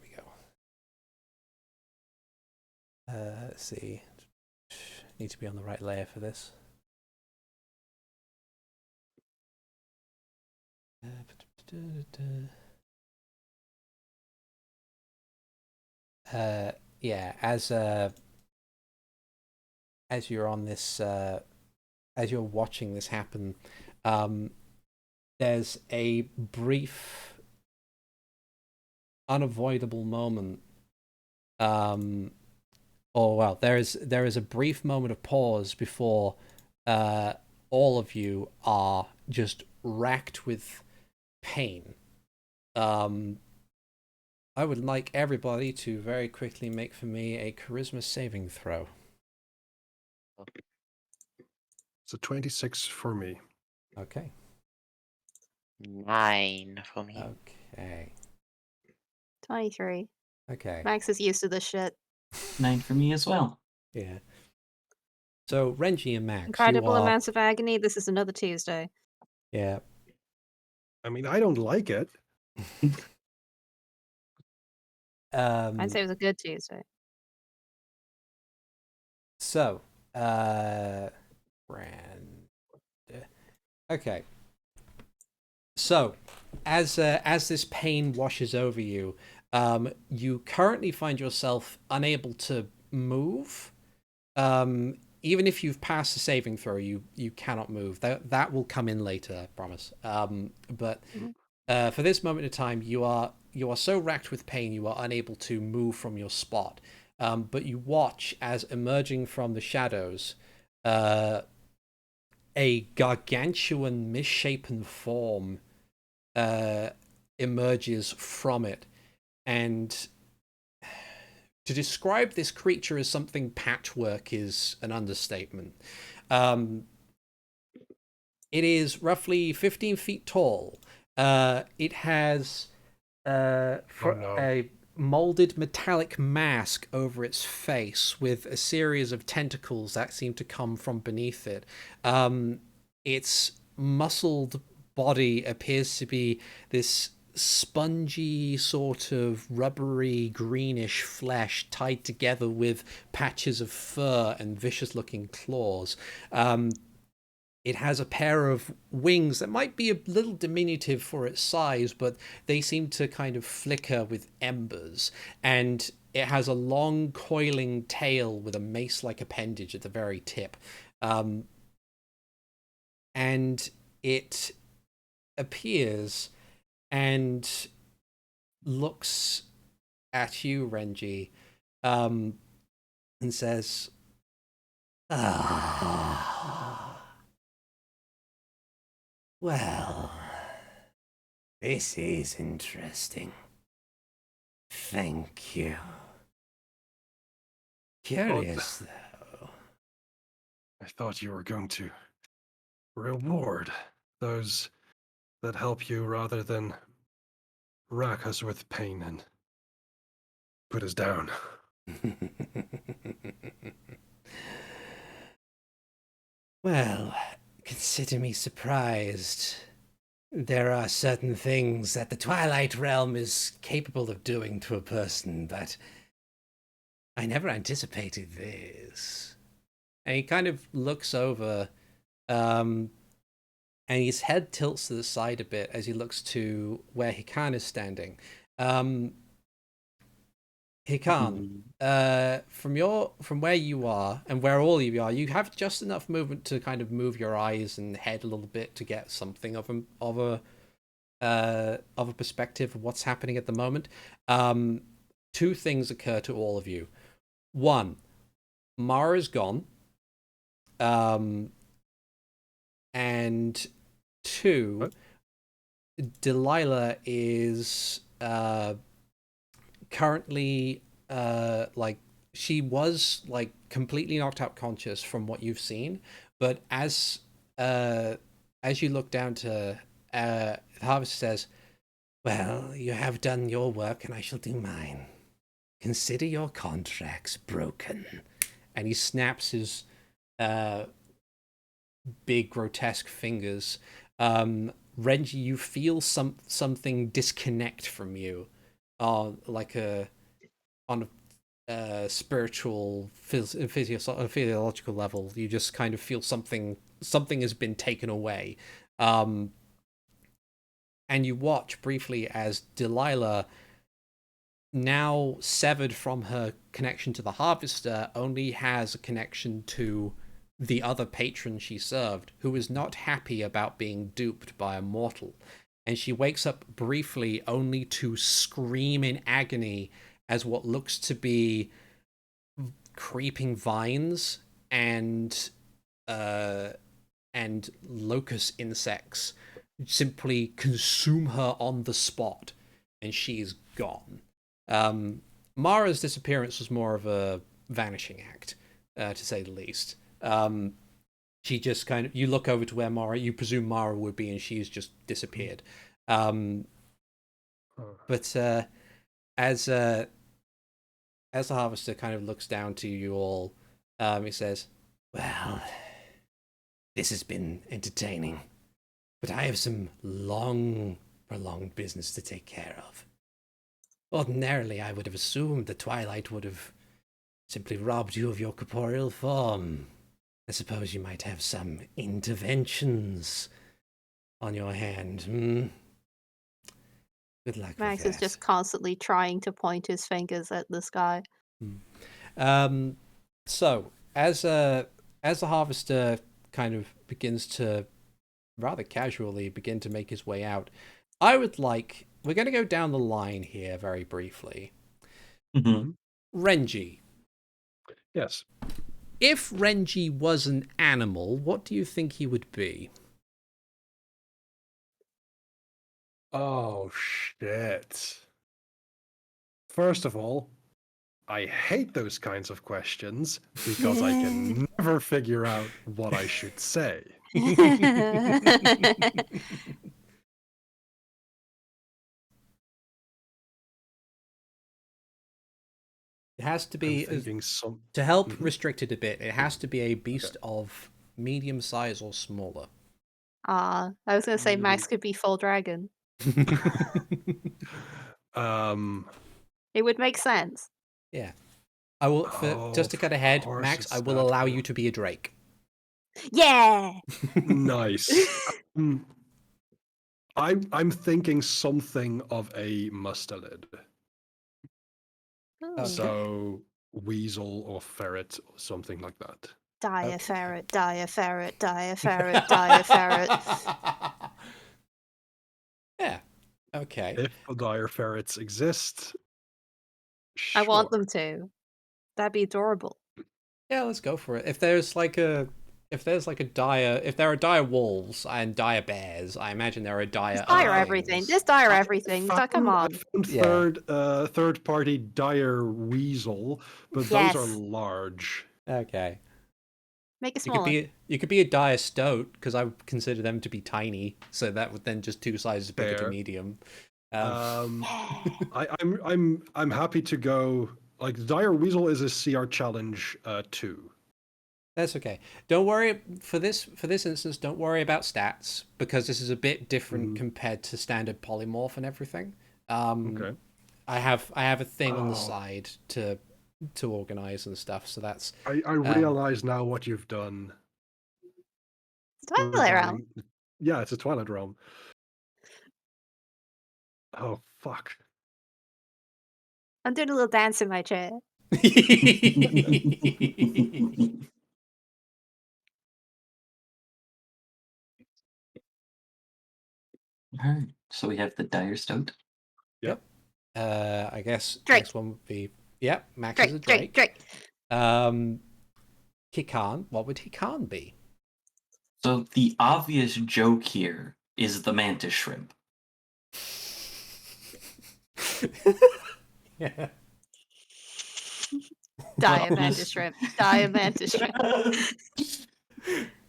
we go. Let's see. Need to be on the right layer for this. Yeah, as you're on this, as you're watching this happen, there's a brief, unavoidable moment. There is a brief moment of pause before all of you are just racked with pain. I would like everybody to very quickly make for me a charisma saving throw. It's a 26 for me. Okay. 9 for me. Okay. 23. Okay. Max is used to this shit. 9 for me as well. Yeah. So Renji and Max, Incredible you are... amounts of agony. This is another Tuesday. Yeah. I mean, I don't like it. I'd say it was a good Tuesday. So, okay. So, as this pain washes over you, you currently find yourself unable to move. Even if you've passed the saving throw, you cannot move. That will come in later, I promise. But for this moment in time, you are so racked with pain, you are unable to move from your spot. But you watch as emerging from the shadows, a gargantuan, misshapen form emerges from it. And to describe this creature as something patchwork is an understatement. It is roughly 15 feet tall. It has a molded metallic mask over its face with a series of tentacles that seem to come from beneath it. Its muscled body appears to be this spongy, sort of rubbery, greenish flesh tied together with patches of fur and vicious-looking claws. It has a pair of wings that might be a little diminutive for its size, but they seem to kind of flicker with embers. And it has a long, coiling tail with a mace-like appendage at the very tip. And it appears and looks at you, Renji, and says, Well, this is interesting. Thank you. Curious, though. I thought you were going to reward those that help you rather than rack us with pain and put us down. Well, consider me surprised. There are certain things that the Twilight Realm is capable of doing to a person, but I never anticipated this. And he kind of looks over, and his head tilts to the side a bit as he looks to where Hikan is standing. Hikan, from where you are and where all of you are, you have just enough movement to kind of move your eyes and head a little bit to get something of a perspective of what's happening at the moment. Two things occur to all of you. One, Mara's gone. And two, what? Delilah is currently like she was like completely knocked out conscious from what you've seen, but as you look down to the Harvester says, Well, you have done your work and I shall do mine. Consider your contracts broken. and he snaps his big grotesque fingers. Renji, you feel something disconnect from you, like on a spiritual, physiological level. You just kind of feel something has been taken away. And you watch briefly as Delilah, now severed from her connection to the Harvester, only has a connection to the other patron she served, who is not happy about being duped by a mortal. And she wakes up briefly only to scream in agony as what looks to be creeping vines and locust insects simply consume her on the spot, and she's gone. Mara's disappearance was more of a vanishing act, to say the least. She just kind of, you look over to where you presume Mara would be, and she's just disappeared. But as the Harvester kind of looks down to you all, he says, Well, this has been entertaining, but I have some long, prolonged business to take care of. Ordinarily, I would have assumed the Twilight would have simply robbed you of your corporeal form. I suppose you might have some interventions on your hand. Good luck with Max is that. just constantly trying to point his fingers at this guy. So as the Harvester kind of begins to rather casually begin to make his way out, we're going to go down the line here very briefly. Mm-hmm. Renji. Yes. If Renji was an animal, what do you think he would be? Oh, shit. First of all, I hate those kinds of questions because I can never figure out what I should say. It has to I'm be, thinking some... to help Mhm. restrict it a bit, it has to be a beast of medium size or smaller. I was gonna say Max Medium. could be full dragon. It would make sense. Yeah. I will, just to cut ahead, course Max, it's I will that allow way. you to be a Drake. Yeah. Nice. I'm thinking something of a mustelid. Ooh. Okay. So weasel or ferret or something like that. Die a Okay. ferret, die a ferret, die a ferret, die a ferret. Yeah. Okay. If dire ferrets exist, I want sure. them to. That'd be adorable. Yeah, let's go for it. If there are dire wolves and dire bears, I imagine there are dire Just dire other everything. things. Just dire everything. Come I on. found Yeah. third party dire weasel, but those are Yes. large. Okay. Make it You could smaller. be a dire stoat because I would consider them to be tiny, so that would then just 2 sizes bigger to Fair. medium. I'm happy to go. Like dire weasel is a CR challenge 2. That's okay. Don't worry for this instance. Don't worry about stats because this is a bit different compared to standard polymorph and everything. Okay. I have a thing on the Oh. side to organize and stuff. So that's I realize now what you've done. Twilight Realm. Yeah, it's a Twilight Realm. Oh fuck. I'm doing a little dance in my chair. Alright, so we have the dire stoat. Yep. I guess Drake. next one would be Max Drake, is a Drake. Drake. Hikan, what would Hikan be? So the obvious joke here is the mantis shrimp. Yeah. Diamantis shrimp. Diamantis shrimp.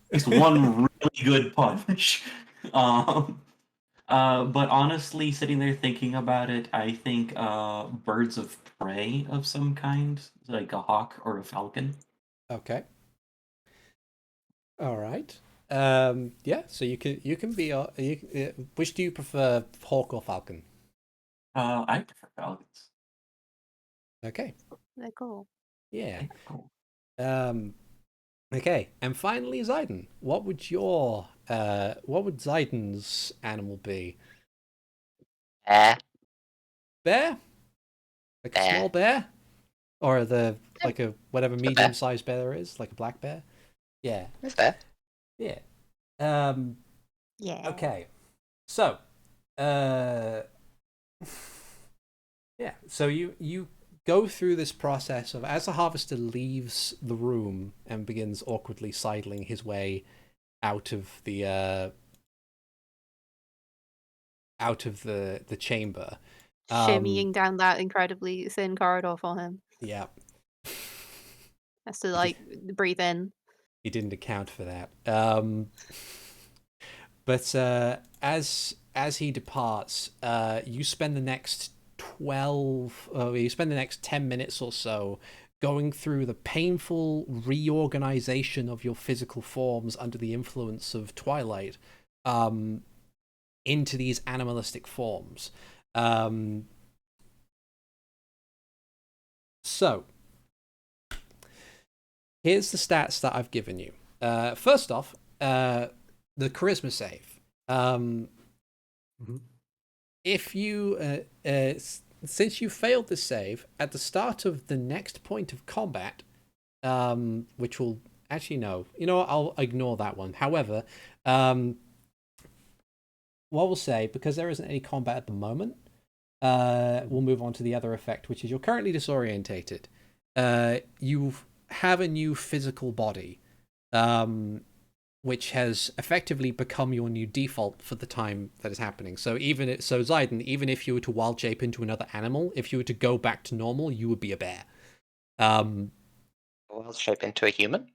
It's one really good punch. But honestly, sitting there thinking about it, I think birds of prey of some kind, like a hawk or a falcon. Okay. All right. Yeah. So you can be which do you prefer, hawk or falcon? I prefer falcons. Okay. They're cool. Yeah. They're cool. Okay. And finally, Zayden, what would Zayden's animal be? Bear? Like a small bear? Or like a whatever medium-sized bear there is, like a black bear? Yeah. Is there? Yeah. Yeah. Okay. So, yeah. So you go through this process of, as the harvester leaves the room and begins awkwardly sidling his way out of the chamber. Shimmying down that incredibly thin corridor for him. Yeah. Has to like breathe in. He didn't account for that. But as he departs, you spend the next 10 minutes or so going through the painful reorganization of your physical forms under the influence of Twilight into these animalistic forms. So, here's the stats that I've given you. First off, the charisma save. If you, since you failed the save at the start of the next point of combat, which will actually no, I'll ignore that one. However, what we'll say, because there isn't any combat at the moment, we'll move on to the other effect, which is you're currently disorientated. You have a new physical body, which has effectively become your new default for the time that is happening. So Zayden, even if you were to wild shape into another animal, if you were to go back to normal, you would be a bear. Wild shape into a human?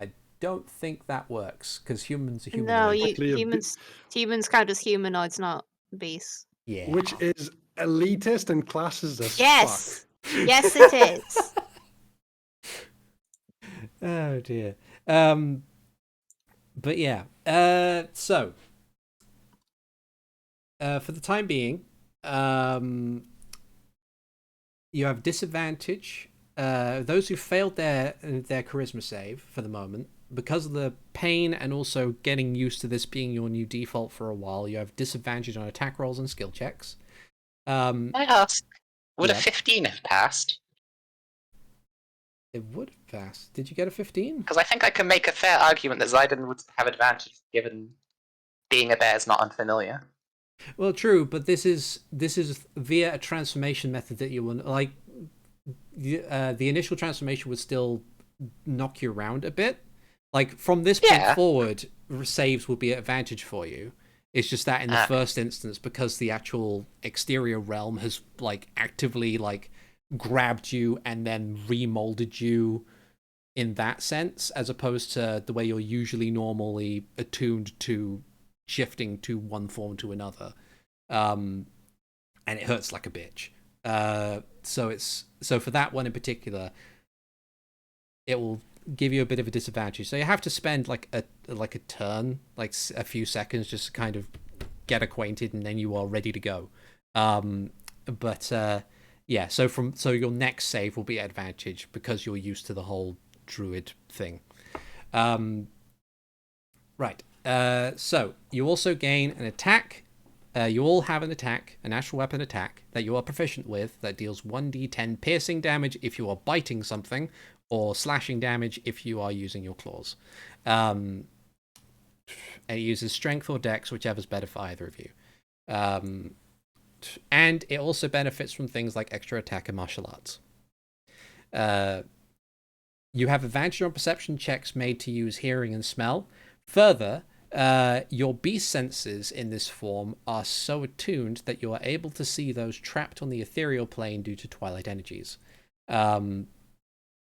I don't think that works because humans are No, humanoid. humans count as humanoids, not beasts. Yeah. Which is elitist and classes as Yes. fuck. Yes, it is. Oh dear. But yeah. So For the time being, you have disadvantage. Those who failed their charisma save for the moment, because of the pain and also getting used to this being your new default for a while, you have disadvantage on attack rolls and skill checks. Can I ask, would a Yeah. 15 have passed? It would have passed. Did you get a 15? Because I think I can make a fair argument that Zidon would have advantage given being a bear is not unfamiliar. Well, true, but this is via a transformation method that you will like. The initial transformation would still knock you around a bit. Like from this point forward, saves will be an advantage for you. It's just that in the first instance, because the actual exterior realm has like actively like grabbed you and then remolded you in that sense, as opposed to the way you're usually normally attuned to shifting to one form to another, and it hurts like a bitch. So for that one in particular, it will give you a bit of a disadvantage. So you have to spend like a turn, like a few seconds, just to kind of get acquainted, and then you are ready to go. Yeah. So your next save will be advantage because you're used to the whole druid thing. Right. So you also gain an attack. You all have an attack, a natural weapon attack that you are proficient with that deals 1d10 piercing damage if you are biting something, or slashing damage if you are using your claws. And it uses strength or dex, whichever's better for either of you. And it also benefits from things like extra attack and martial arts. You have advantage on perception checks made to use hearing and smell. Further, your beast senses in this form are so attuned that you are able to see those trapped on the ethereal plane due to twilight energies.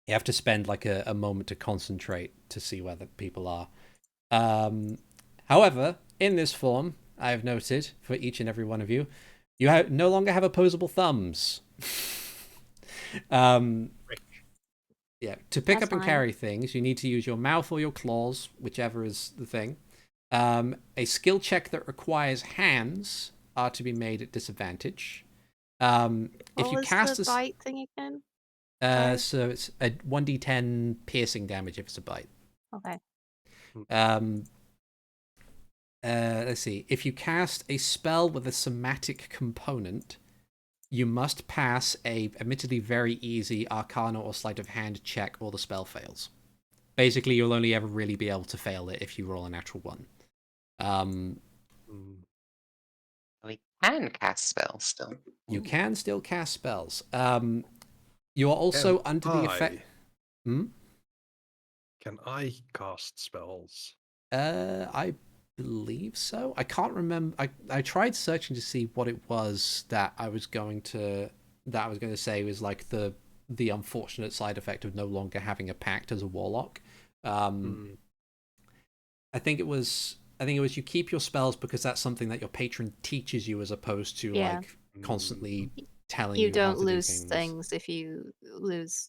You have to spend like a moment to concentrate to see where the people are. However, in this form, I have noted for each and every one of you, you no longer have opposable thumbs. Yeah, to pick That's up and fine. carry things, you need to use your mouth or your claws, whichever is the thing. A skill check that requires hands are to be made at disadvantage. What if you was cast the bite thing again? so it's a 1d10 piercing damage if it's a bite. Okay. Let's see. If you cast a spell with a somatic component, you must pass a admittedly very easy Arcana or sleight of hand check, or the spell fails. Basically, you'll only ever really be able to fail it if you roll a natural one. We can cast spells still. You can still cast spells. You are also under the effect. Can I cast spells? I believe so. I can't remember. I tried searching to see what it was that I was going to say was like the unfortunate side effect of no longer having a pact as a warlock. I think it was you keep your spells because that's something that your patron teaches you, as opposed to like constantly telling you. You don't how to lose do things if you lose.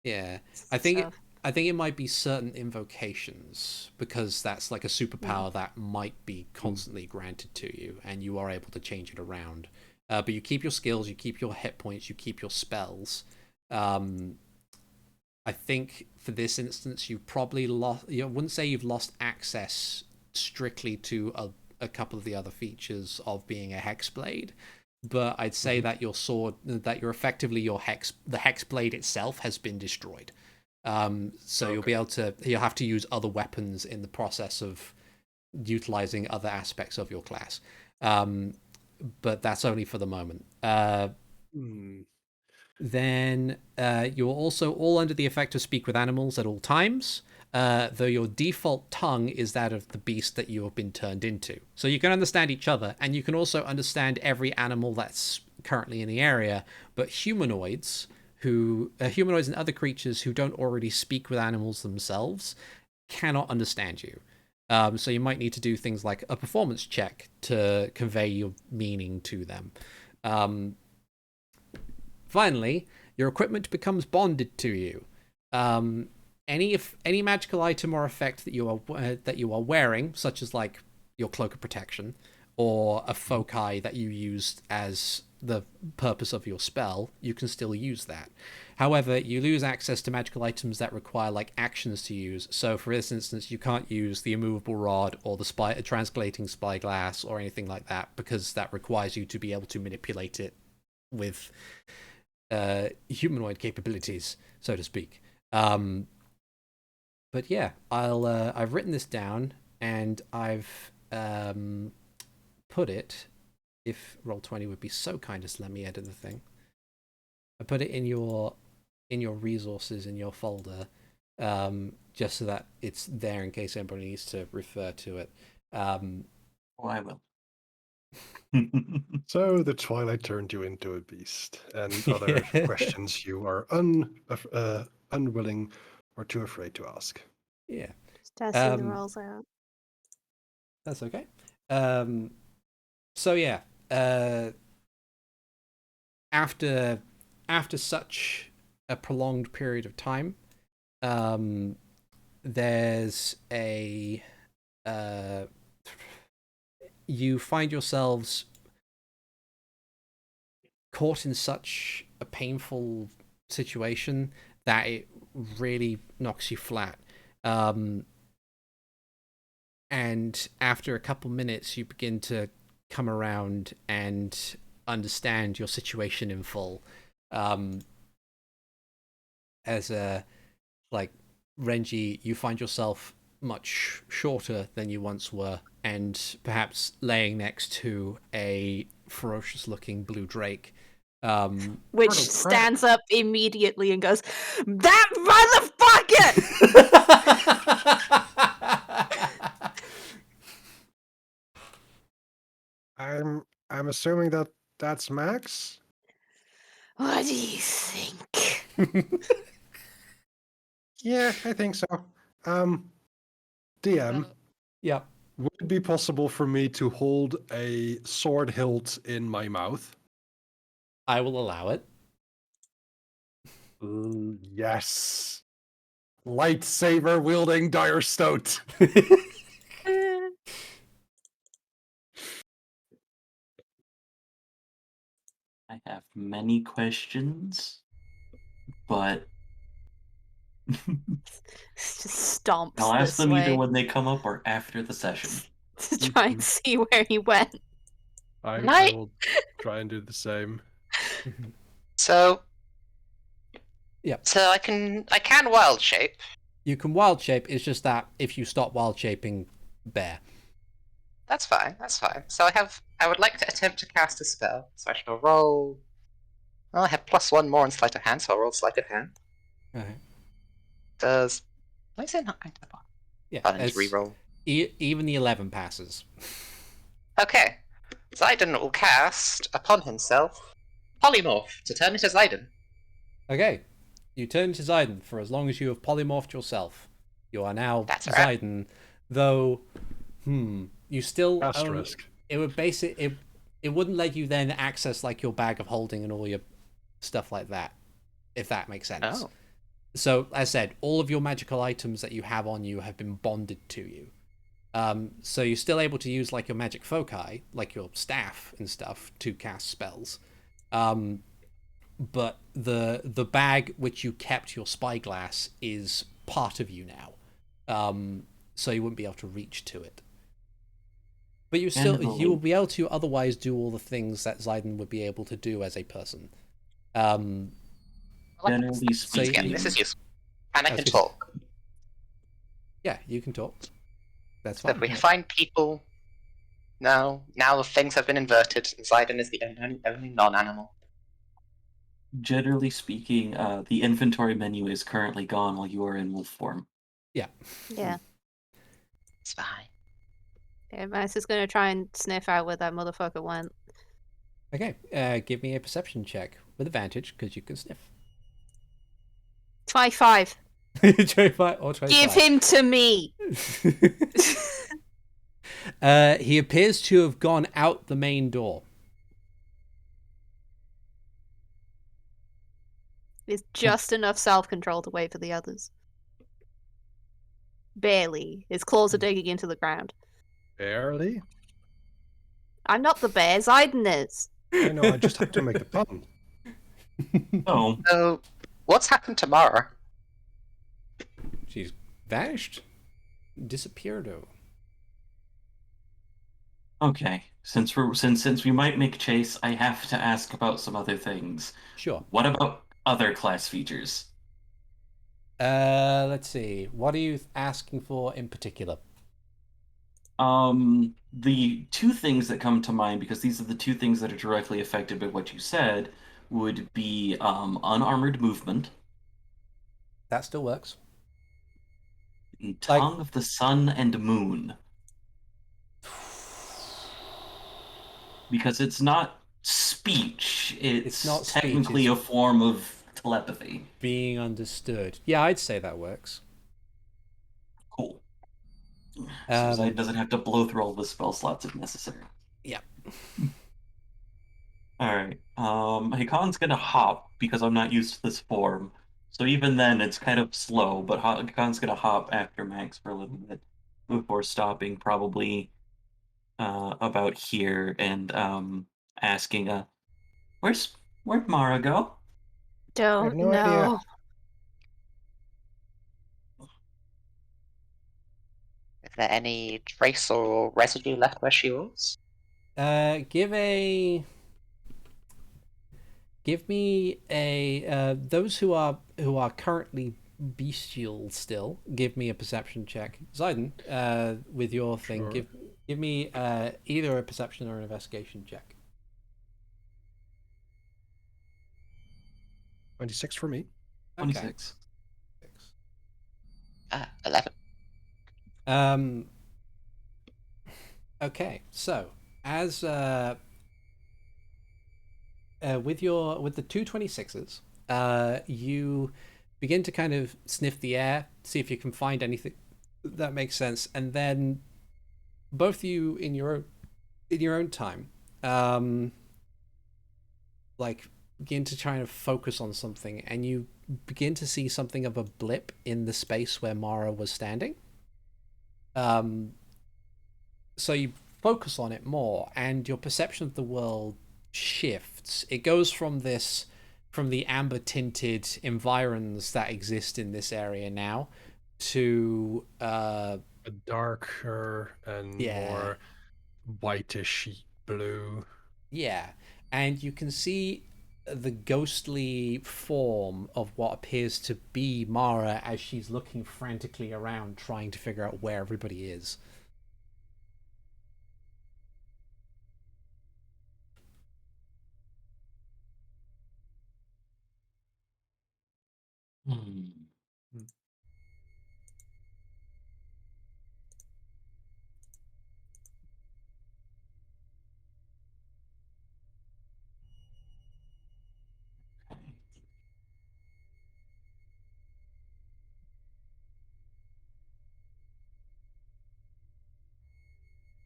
Yeah, I think it might be certain invocations, because that's like a superpower that might be constantly granted to you, and you are able to change it around. But you keep your skills, you keep your hit points, you keep your spells. I think for this instance, you probably lost. I wouldn't say you've lost access strictly to a couple of the other features of being a hexblade, but I'd say that your sword, that you're effectively the hexblade itself has been destroyed. So you'll have to use other weapons in the process of utilizing other aspects of your class. But that's only for the moment. Then you're also all under the effect of speak with animals at all times, though your default tongue is that of the beast that you have been turned into. So you can understand each other, and you can also understand every animal that's currently in the area, but humanoids and other creatures who don't already speak with animals themselves cannot understand you. So you might need to do things like a performance check to convey your meaning to them. Finally, your equipment becomes bonded to you. Any magical item or effect that you are wearing, such as like your cloak of protection or a foci that you used as the purpose of your spell, you can still use that. However, you lose access to magical items that require like actions to use. So for this instance, you can't use the immovable rod or the transglating spyglass or anything like that, because that requires you to be able to manipulate it with humanoid capabilities, so to speak. But yeah, I've written this down, and I've put it, if Roll20 would be so kind as to let me edit the thing, I put it in your resources in your folder, just so that it's there in case anybody needs to refer to it. Oh, I will. So the twilight turned you into a beast, and other questions you are unwilling or too afraid to ask. Yeah, Just testing the rolls out. that's okay. So yeah, after such a prolonged period of time, there's a you find yourselves caught in such a painful situation that it really knocks you flat. And after a couple minutes, you begin to come around and understand your situation in full. As a, like, Renji, you find yourself much shorter than you once were, and perhaps laying next to a ferocious-looking blue drake. Which stands up immediately and goes, "That motherfucker!" I'm assuming that that's Max. What do you think? Yeah, I think so. DM, Yeah. would it be possible for me to hold a sword hilt in my mouth? I will allow it. Yes. Lightsaber wielding dire stoat. I have many questions, but Just stomps I'll ask this them either way when they come up or after the session. to try and see where he went. I will try and do the same. So, Yep. so I can wild shape. You can wild shape. It's just that if you stop wild shaping, bear. That's fine. That's fine. So I would like to attempt to cast a spell. So I shall roll. Well, I have +1 more on sleight of hand, so I'll roll sleight of hand. Okay. Does why is it not going to the bottom? Yeah. I need to reroll. Even the 11 passes. Okay. Zidon will cast upon himself polymorph to turn into Zidon. Okay. You turn to Zidon for as long as you have polymorphed yourself. You are now Zidon, though. You still Asterisk. It would it wouldn't let you then access like your bag of holding and all your stuff like that, if that makes sense. Oh. So as I said, all of your magical items that you have on you have been bonded to you. So you're still able to use like your magic foci, like your staff and stuff, to cast spells. But the bag which you kept your spyglass is part of you now. So you wouldn't be able to reach to it. But you will be able to otherwise do all the things that Zidon would be able to do as a person. Generally speaking, this is useful. And I can talk. Yeah, you can talk. That's So fine. if we find people now things have been inverted, and Zidon is the only non-animal. Generally speaking, the inventory menu is currently gone while you are in wolf form. Yeah. Yeah. It's fine. Okay, Max is going to try and sniff out where that motherfucker went. Okay, give me a perception check with advantage, because you can sniff. 25. 25 or 25. Give him to me! He appears to have gone out the main door. It's just enough self-control to wait for the others. Barely. His claws are digging into the ground. Barely? I'm not the bear, Zayden is. I know, I just had to make the pun. Oh, So, what's happened to Mara? She's vanished. Disappeared. okay. Since we might make chase, I have to ask about some other things. Sure. What about other class features? Let's see. What are you asking for in particular? The two things that come to mind, because these are the two things that are directly affected by what you said, would be unarmored movement That still works. and Like- tongue of the sun and moon. Because it's not speech, it's not speech, technically it's- a form of telepathy. Being understood. Yeah, I'd say that works. Cool. So Zayden Um, doesn't have to blow through all the spell slots if necessary. yeah. Alright. Hikan's gonna hop because I'm not used to this form. So even then it's kind of slow, but Hikan's gonna hop after Max for a little bit before stopping probably about here and asking where'd Mara go? Don't no idea. know. Is there any trace or residue left where she was? Give me a those who are currently bestial still. Give me a perception check, Zayden. With your thing, Sure. give me either a perception or an investigation check. 26 for me. 26. 11. Okay, so as with the 226s, you begin to kind of sniff the air, see if you can find anything that makes sense, and then both of you in your own time, like begin to try and focus on something, and you begin to see something of a blip in the space where Mara was standing. So you focus on it more, and your perception of the world shifts. It goes from the amber tinted environs that exist in this area now to A darker and Yeah. more whitish blue. yeah, and you can see the ghostly form of what appears to be Mara as she's looking frantically around trying to figure out where everybody is. Hmm. Okay.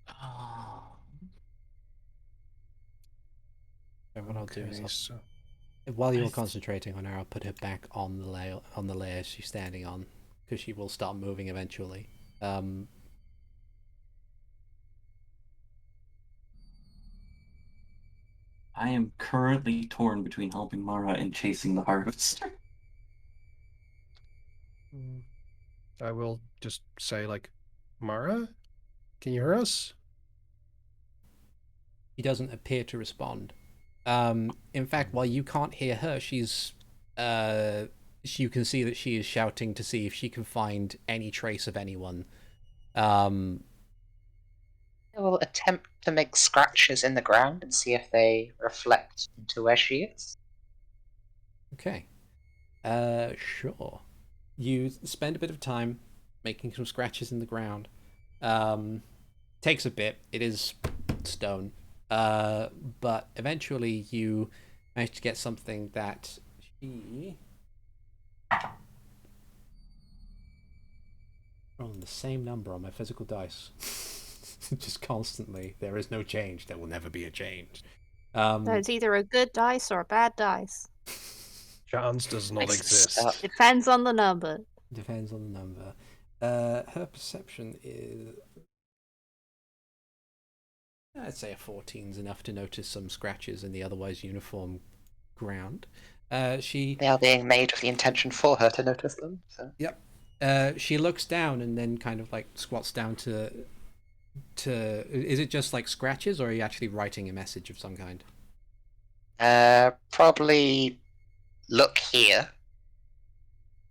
Oh. And what I'll do is Okay, so while you're I- concentrating on her, I'll put her back on the layer she's standing on, because she will start moving eventually. I am currently torn between helping Mara and chasing the harvester. I will just say, like, Mara, can you hear us? She doesn't appear to respond. In fact, while you can't hear her, you can see that she is shouting to see if she can find any trace of anyone. I will attempt to make scratches in the ground and see if they reflect into where she is. Okay. Sure. You spend a bit of time making some scratches in the ground. Takes a bit. It is stone. But eventually you manage to get something that she... rolling the same number on my physical dice. Just constantly. There is no change. There will never be a change. It's either a good dice or a bad dice. Chance does not Makes it exist. stuck. Depends on the number. Depends on the number. Her perception is I'd say a 14's enough to notice some scratches in the otherwise uniform ground. She They are being made with the intention for her to notice them. So. Yep. She looks down and then kind of like squats down to. Is it just like scratches, or are you actually writing a message of some kind? Probably look here.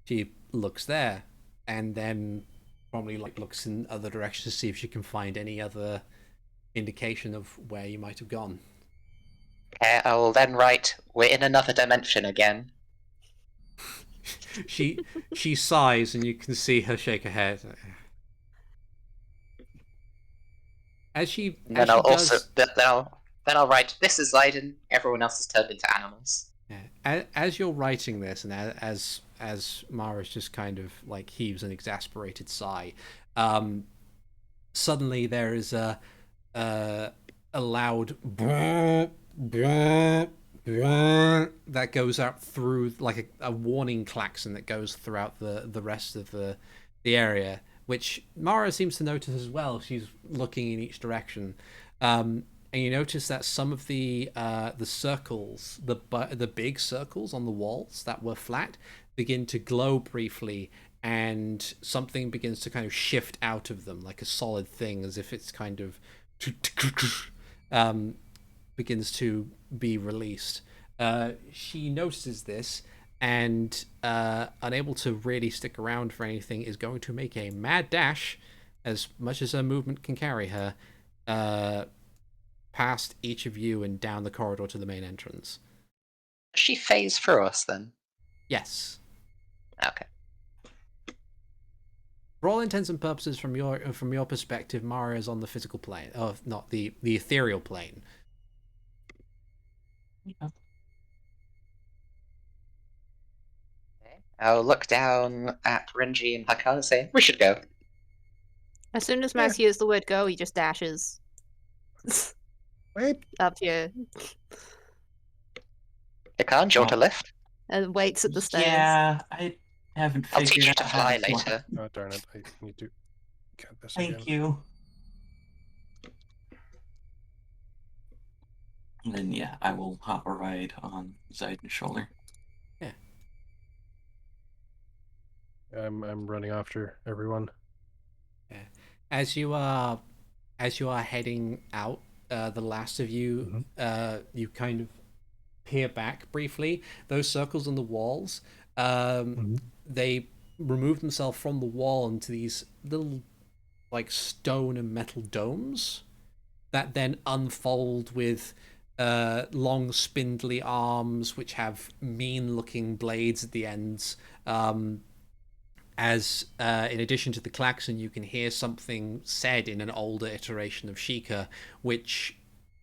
She looks there, and then probably like looks in other directions to see if she can find any other indication of where you might have gone. Okay, I will then write, "We're in another dimension again." She sighs, and you can see her shake her head. Then I'll write, "This is Leiden. Everyone else is turned into animals." Yeah. As you're writing this, and as Mara's just kind of like heaves an exasperated sigh, suddenly there is a loud that goes out through, like a warning klaxon that goes throughout the rest of the area, which Mara seems to notice as well. She's looking in each direction, and you notice that some of the circles, the big circles on the walls that were flat, begin to glow briefly, and something begins to kind of shift out of them, like a solid thing, as if it's kind of begins to be released. She notices this, and unable to really stick around for anything, is going to make a mad dash, as much as her movement can carry her, past each of you and down the corridor to the main entrance. Does she phase through us then? Yes. Okay. For all intents and purposes, from your perspective, Mara is on the physical plane, not the ethereal plane. Yeah. I'll look down at Renji and Hikan and say, "We should go." As soon as Max hears the word go, he just dashes. Wait. Up here. Hikan, do you want a lift? And waits at the stairs. Yeah, I haven't I'll figured teach you out to how fly to fly. later. Oh, darn it. I need to get this again. Thank you. And then yeah, I will hop a ride on Zaiden's shoulder. Yeah. I'm running after everyone. Yeah. As you are heading out, the last of you, you kind of peer back briefly. Those circles on the walls, they remove themselves from the wall into these little, like, stone and metal domes that then unfold with long spindly arms which have mean looking blades at the ends. As in addition to the klaxon, you can hear something said in an older iteration of Sheikah, which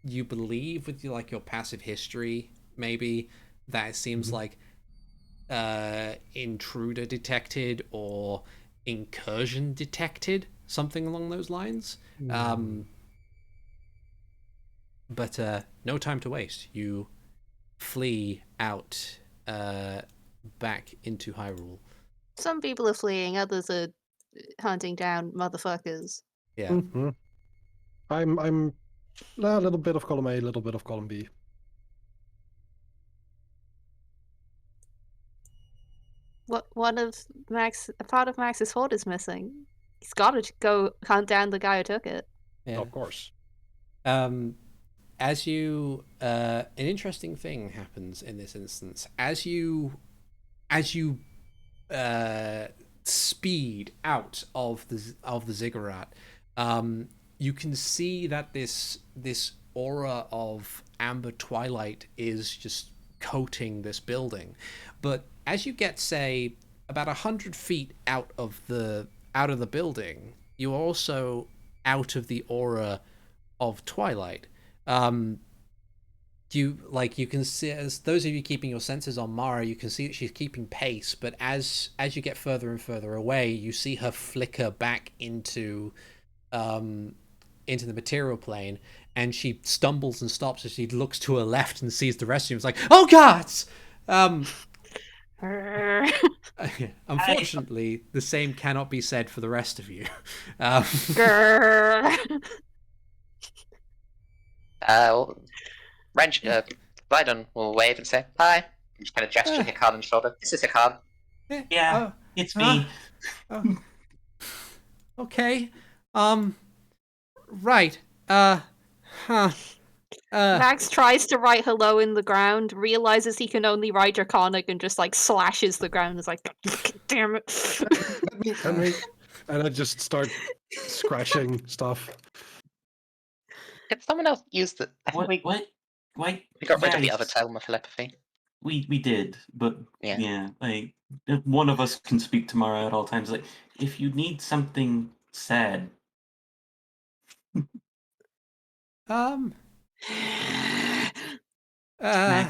you believe with your passive history, maybe, that it seems like intruder detected or incursion detected, something along those lines. But no time to waste. You flee out back into Hyrule. Some people are fleeing, others are hunting down motherfuckers. Yeah. I'm a little bit of column A, a little bit of column B. A part of Max's horde is missing. He's got to go hunt down the guy who took it. Yeah. Of course. As you, an interesting thing happens in this instance. As you speed out of the Ziggurat, you can see that this aura of amber twilight is just coating this building. But as you get, say, about 100 feet out of the building, you're also out of the aura of twilight. You can see, as those of you keeping your senses on Mara, you can see that she's keeping pace, but as you get further and further away, you see her flicker back into the material plane, and she stumbles and stops as she looks to her left and sees the rest of you. It's like, oh god! Unfortunately, the same cannot be said for the rest of you. Blyden will wave and say, hi. And just kind of gesture Hikan on the shoulder. This is Hikan. Yeah, it's me. Okay. Right. Huh. Max tries to write hello in the ground, realizes he can only write Draconic, and just like slashes the ground. It's like, damn it. Let me. And I just start scratching stuff. Did someone else use the... I think What? we got rid of the Guys, other tome of telepathy. We did, but Yeah. like if one of us can speak tomorrow at all times. Like, if you need something said, Max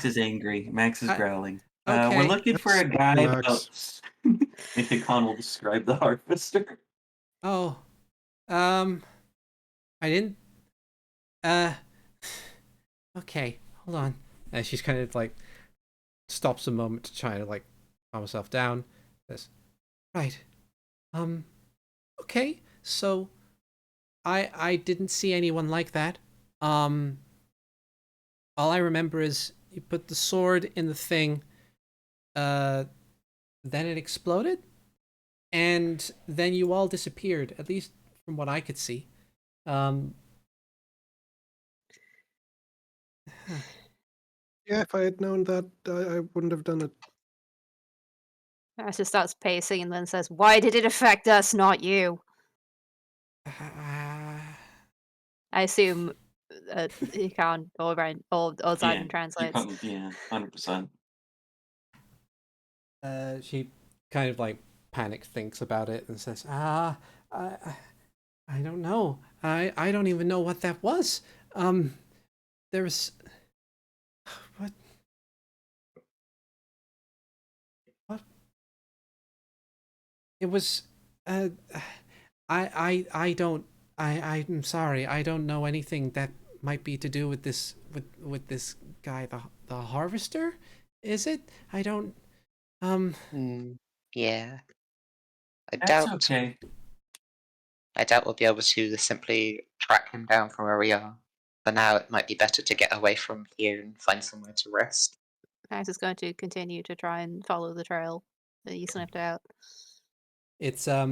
is angry. Max is growling. okay. We're looking for a guy Max. about. I think Khan will describe the harvester. Oh. I didn't. Okay. Hold on. And she's kind of like stops a moment to try to like calm herself down. Says, right. Okay. So, I didn't see anyone like that. All I remember is you put the sword in the thing. Then it exploded, and then you all disappeared. At least from what I could see. Yeah, if I had known that, I wouldn't have done it. Max just starts pacing and then says, "Why did it affect us, not you?" I assume you can't or Zidon translates. 100%. She kind of like panic thinks about it and says, I don't know. I don't even know what that was. There's what? It was I'm sorry. I don't know anything that might be to do with this with this guy, the harvester. Is it? I don't Yeah. That's okay. I doubt we'll be able to simply track him down from where we are. For now, it might be better to get away from here and find somewhere to rest. Max is going to continue to try and follow the trail that you sniffed out. it's a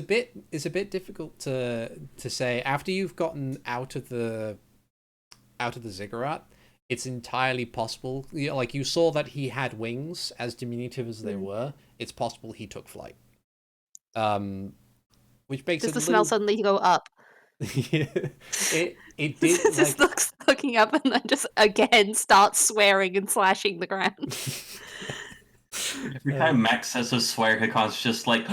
bit difficult to say after you've gotten out of the ziggurat. It's entirely possible, like you saw that he had wings, as diminutive as they were. It's possible he took flight, which makes Does it the smell suddenly go up? it did Just looking up and then just again starts swearing and slashing the ground. Every time Max says a swear, Hikan's just like,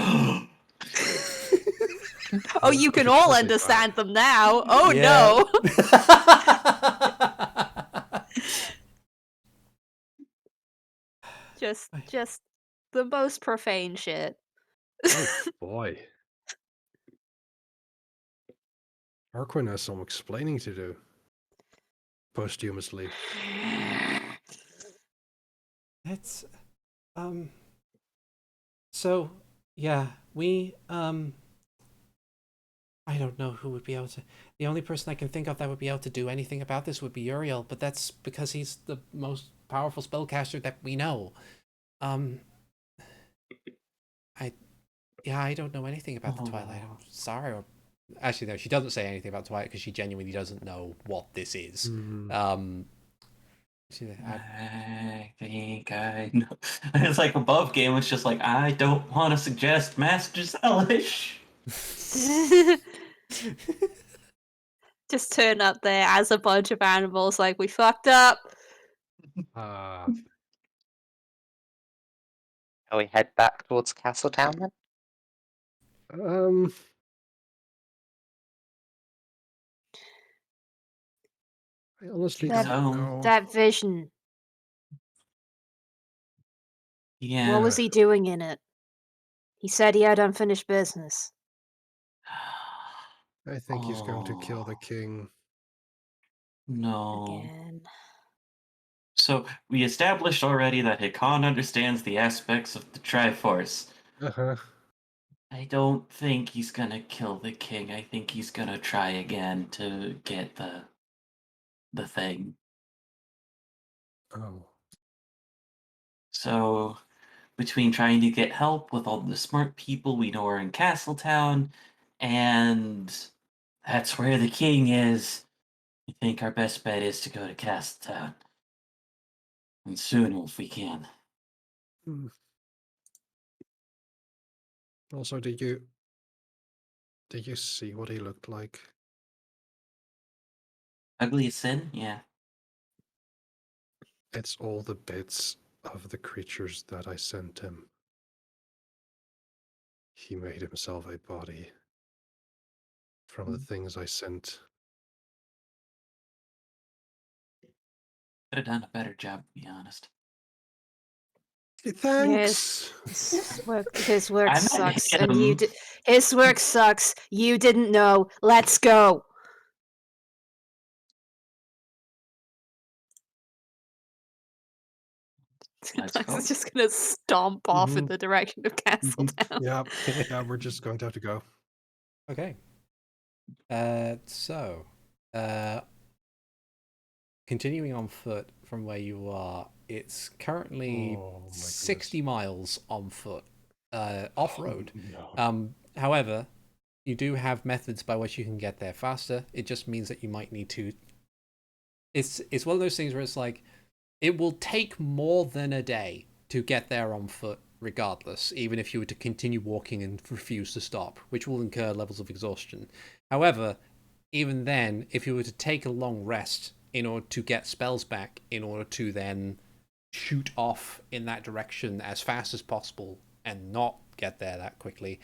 Oh, you can all understand them now. Oh Yeah. no. Just the most profane shit. Oh boy. Arquin has some explaining to do. Posthumously. That's so yeah, we I don't know who would be able to. The only person I can think of that would be able to do anything about this would be Uriel, but that's because he's the most powerful spellcaster that we know. I don't know anything about the Twilight. I'm sorry. Or actually, no, she doesn't say anything about Twilight because she genuinely doesn't know what this is. I think I know. It's like above game, it's just like, I don't want to suggest Master Zellish. Just turn up there as a bunch of animals like, we fucked up. Shall we head back towards Castletown then? I honestly That- don't know. That vision. Yeah. What was he doing in it? He said he had unfinished business. I think he's going to kill the king. No. Again. So we established already that Hikan understands the aspects of the Triforce. Uh-huh. I don't think he's gonna kill the king. I think he's gonna try again to get the thing. Oh. So between trying to get help with all the smart people we know are in Castletown, and that's where the king is, I think our best bet is to go to Castletown. And sooner if we can. Hmm. Also, did you see what he looked like? Ugly as sin? Yeah. It's all the bits of the creatures that I sent him. He made himself a body from the things I sent. Could have done a better job, to be honest. Thanks. His work I meant sucks, him. and his work sucks. You didn't know. Let's go. Let's Max go. is just gonna stomp off in Mhm. the direction of Castletown. Yeah, we're just going to have to go. Okay. So, continuing on foot from where you are, it's currently Oh, my 60 miles on foot, off-road. No. However, you do have methods by which you can get there faster. It just means that you might need to... It's one of those things where it's like, it will take more than a day to get there on foot regardless, even if you were to continue walking and refuse to stop, which will incur levels of exhaustion. However, even then, if you were to take a long rest in order to get spells back, in order to then shoot off in that direction as fast as possible and not get there that quickly,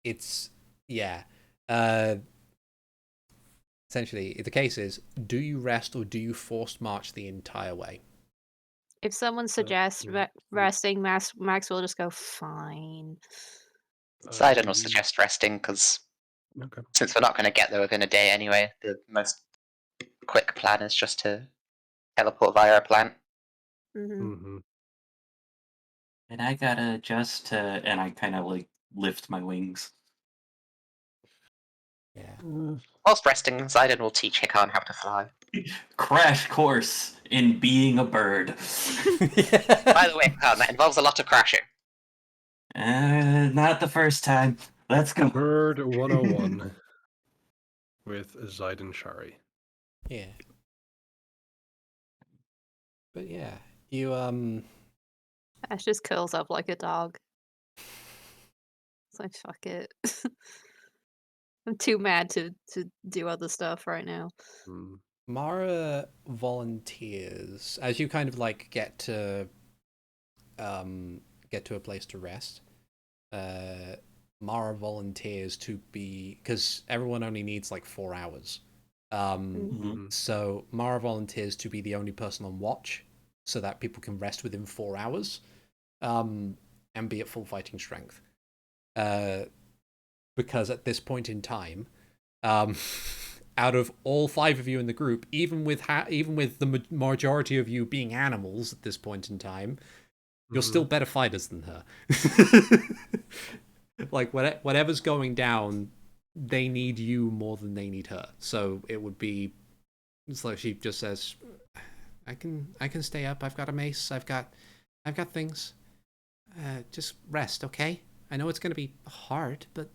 it's, yeah. Essentially, the case is, do you rest or do you forced march the entire way? If someone suggests resting, Max will just go fine. Sidon will suggest resting because Okay. since we're not going to get there within a day anyway, the most quick plan is just to teleport via a plant. Mm-hmm. And I gotta adjust to, and I kind of like lift my wings. Yeah. Whilst resting, Sidon will teach Hikan how to fly. Crash course in being a bird. By the way, Hikan, that involves a lot of crashing. Not the first time. Let's go. Bird 101 with Zayden Shari. Yeah. But yeah, you Ash just curls up like a dog. It's like, fuck it. I'm too mad to do other stuff right now. Mara volunteers as you kind of like get to a place to rest. Mara volunteers to be, because everyone only needs like 4 hours. So Mara volunteers to be the only person on watch, so that people can rest within 4 hours, and be at full fighting strength. Because at this point in time, out of all 5 of you in the group, even with the majority of you being animals at this point in time, you're still better fighters than her. Like, whatever's going down, they need you more than they need her. So it would be, it's like she just says, I can stay up. I've got a mace. I've got things. Just rest, okay? I know it's going to be hard, but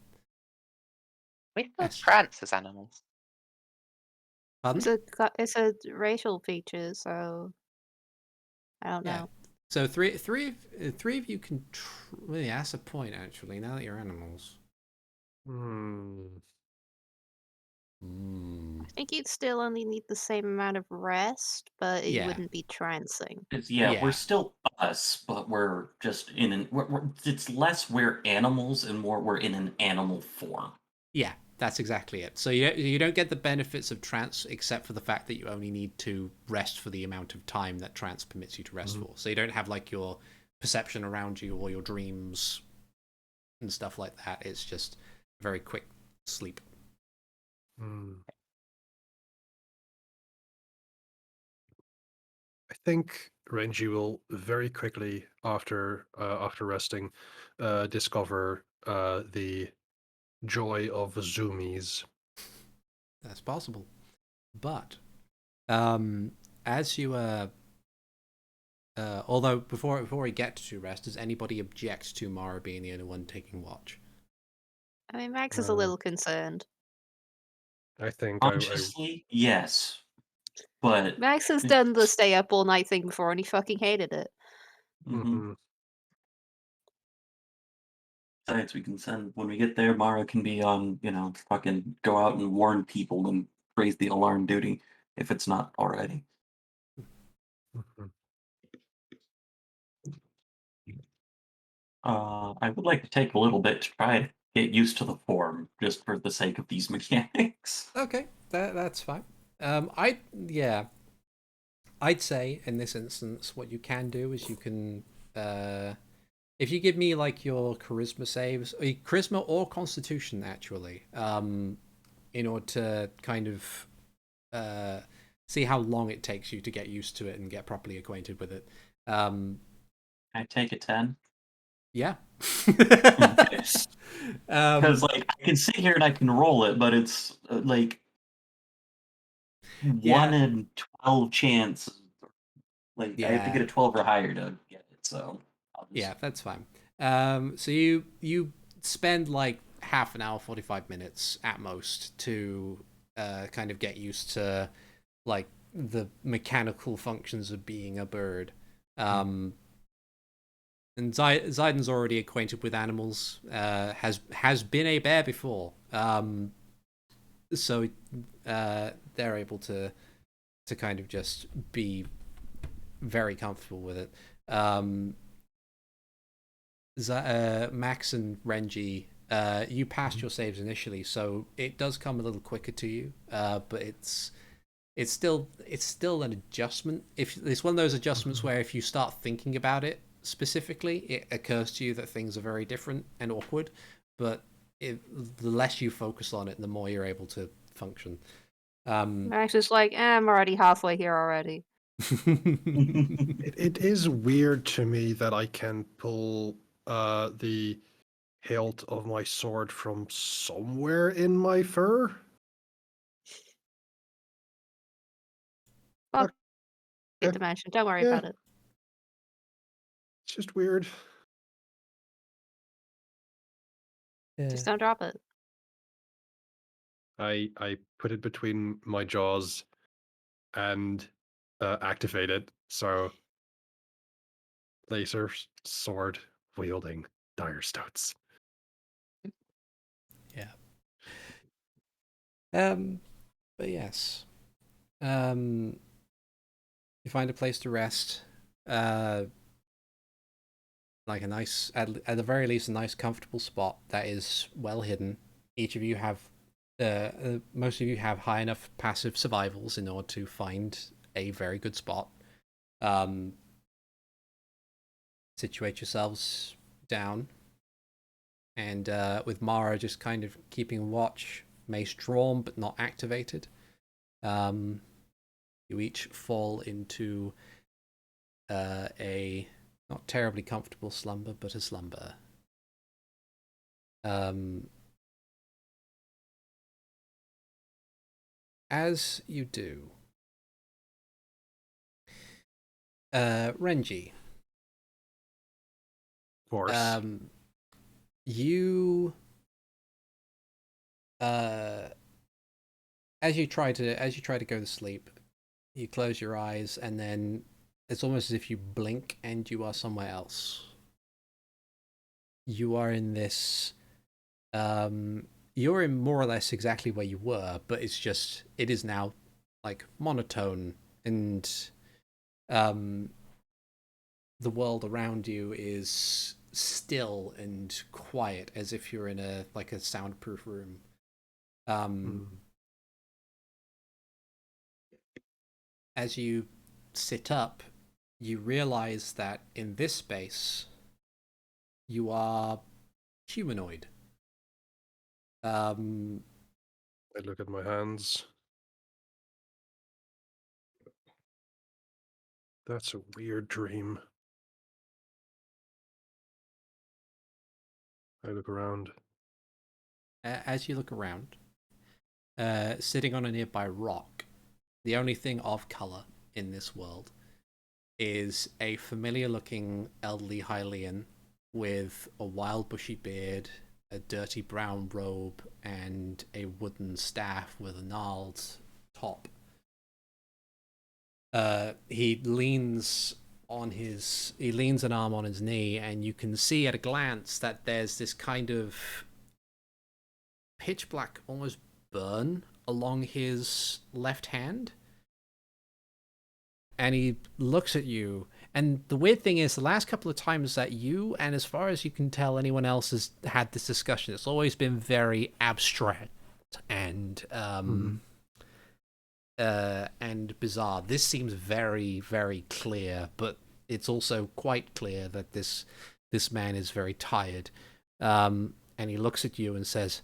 We still Yes. trance as animals. pardon? It's a racial feature, so I don't Yeah. know. So three of you can. Well, yeah, that's a point actually. Now that you're animals. I think you'd still only need the same amount of rest, but it Yeah. wouldn't be trancing. Yeah, Yeah. we're still us, but we're just in an. It's less we're animals and more we're in an animal form. Yeah, that's exactly it. So you don't get the benefits of trance except for the fact that you only need to rest for the amount of time that trance permits you to rest for. So you don't have like your perception around you or your dreams and stuff like that. It's just very quick sleep. I think Renji will very quickly after resting discover the joy of zoomies. That's possible. But as you although before we get to rest, does anybody object to Mara being the only one taking watch? I mean, Max is a Uh, little concerned. I think Consciously, yes, but Max has done the stay up all night thing before, and he fucking hated it. Mhm. Mhm. Besides, we can send when we get there. Mara can be on, fucking go out and warn people and raise the alarm duty if it's not already. Mhm. I would like to take a little bit to try to get used to the form, just for the sake of these mechanics. Okay, that's fine. Yeah, I'd say in this instance, what you can do is you can, if you give me like your charisma saves, charisma or constitution actually, in order to kind of see how long it takes you to get used to it and get properly acquainted with it. I take a 10. Yeah. Because um, like I can sit here and I can roll it, but it's like yeah, 1 in 12 chance. Like I have to yeah, get a 12 or higher to get it, so I'll yeah. just That's fine. So you spend like half an hour, 45 minutes at most to kind of get used to like the mechanical functions of being a bird. And Zaiden's already acquainted with animals. Has been a bear before. So they're able to kind of just be very comfortable with it. Max and Renji, you passed your saves initially, so it does come a little quicker to you. But it's still an adjustment. If it's one of those adjustments where if you start thinking about it specifically, it occurs to you that things are very different and awkward. But the less you focus on it, the more you're able to function. Max is like, I'm already halfway here already. It is weird to me that I can pull the hilt of my sword from somewhere in my fur. Fuck Okay. it, Dimension. Don't worry Yeah, about it. it's just weird. Just don't drop it. I put it between my jaws and activate it. So laser sword wielding dire stoats. Yeah. But yes. You find a place to rest. Like a nice, at the very least, a nice, comfortable spot that is well hidden. Each of you have, most of you have high enough passive survivals in order to find a very good spot. Situate yourselves down, and with Mara just kind of keeping watch, mace drawn but not activated. You each fall into a not terribly comfortable slumber, but a slumber. As you do, Renji, Of course. you as you try to go to sleep, you close your eyes, and then it's almost as if you blink and you are somewhere else. You are in this. You're in more or less exactly where you were, but it is now like monotone, and the world around you is still and quiet, as if you're in a soundproof room. As you sit up, you realize that in this space you are humanoid. I look at my hands. That's a weird dream. I look around. As you look around, sitting on a nearby rock, the only thing of color in this world is a familiar-looking elderly Hylian with a wild bushy beard, a dirty brown robe, and a wooden staff with a gnarled top. He leans an arm on his knee, and you can see at a glance that there's this kind of pitch black, almost burn along his left hand. And he looks at you. And the weird thing is, the last couple of times that you, and as far as you can tell, anyone else has had this discussion, it's always been very abstract and bizarre. This seems very, very clear, but it's also quite clear that this man is very tired. And he looks at you and says,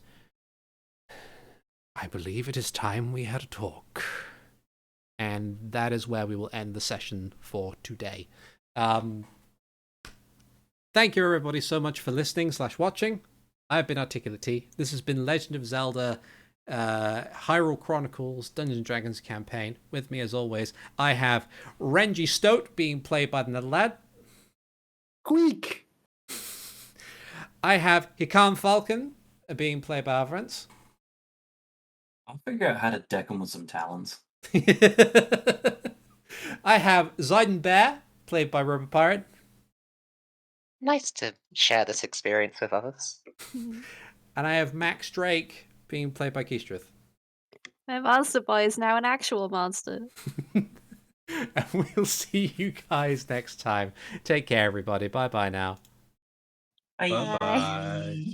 "I believe it is time we had a talk." And that is where we will end the session for today. Thank you everybody so much for listening / watching. I've been Antiquity. This has been Legend of Zelda Hyrule Chronicles Dungeons & Dragons campaign. With me as always, I have Renji Stoat being played by the Netherlad. Squeak! I have Hikan Falcon being played by Avrdal. I'll figure out how to deck him with some talons. I have Zayden Bear, played by Robert Pirate. Nice to share this experience with others. And I have Max Drake, being played by Keistrith. My monster boy is now an actual monster. And we'll see you guys next time. Take care, everybody. Bye-bye now. Bye. Bye-bye.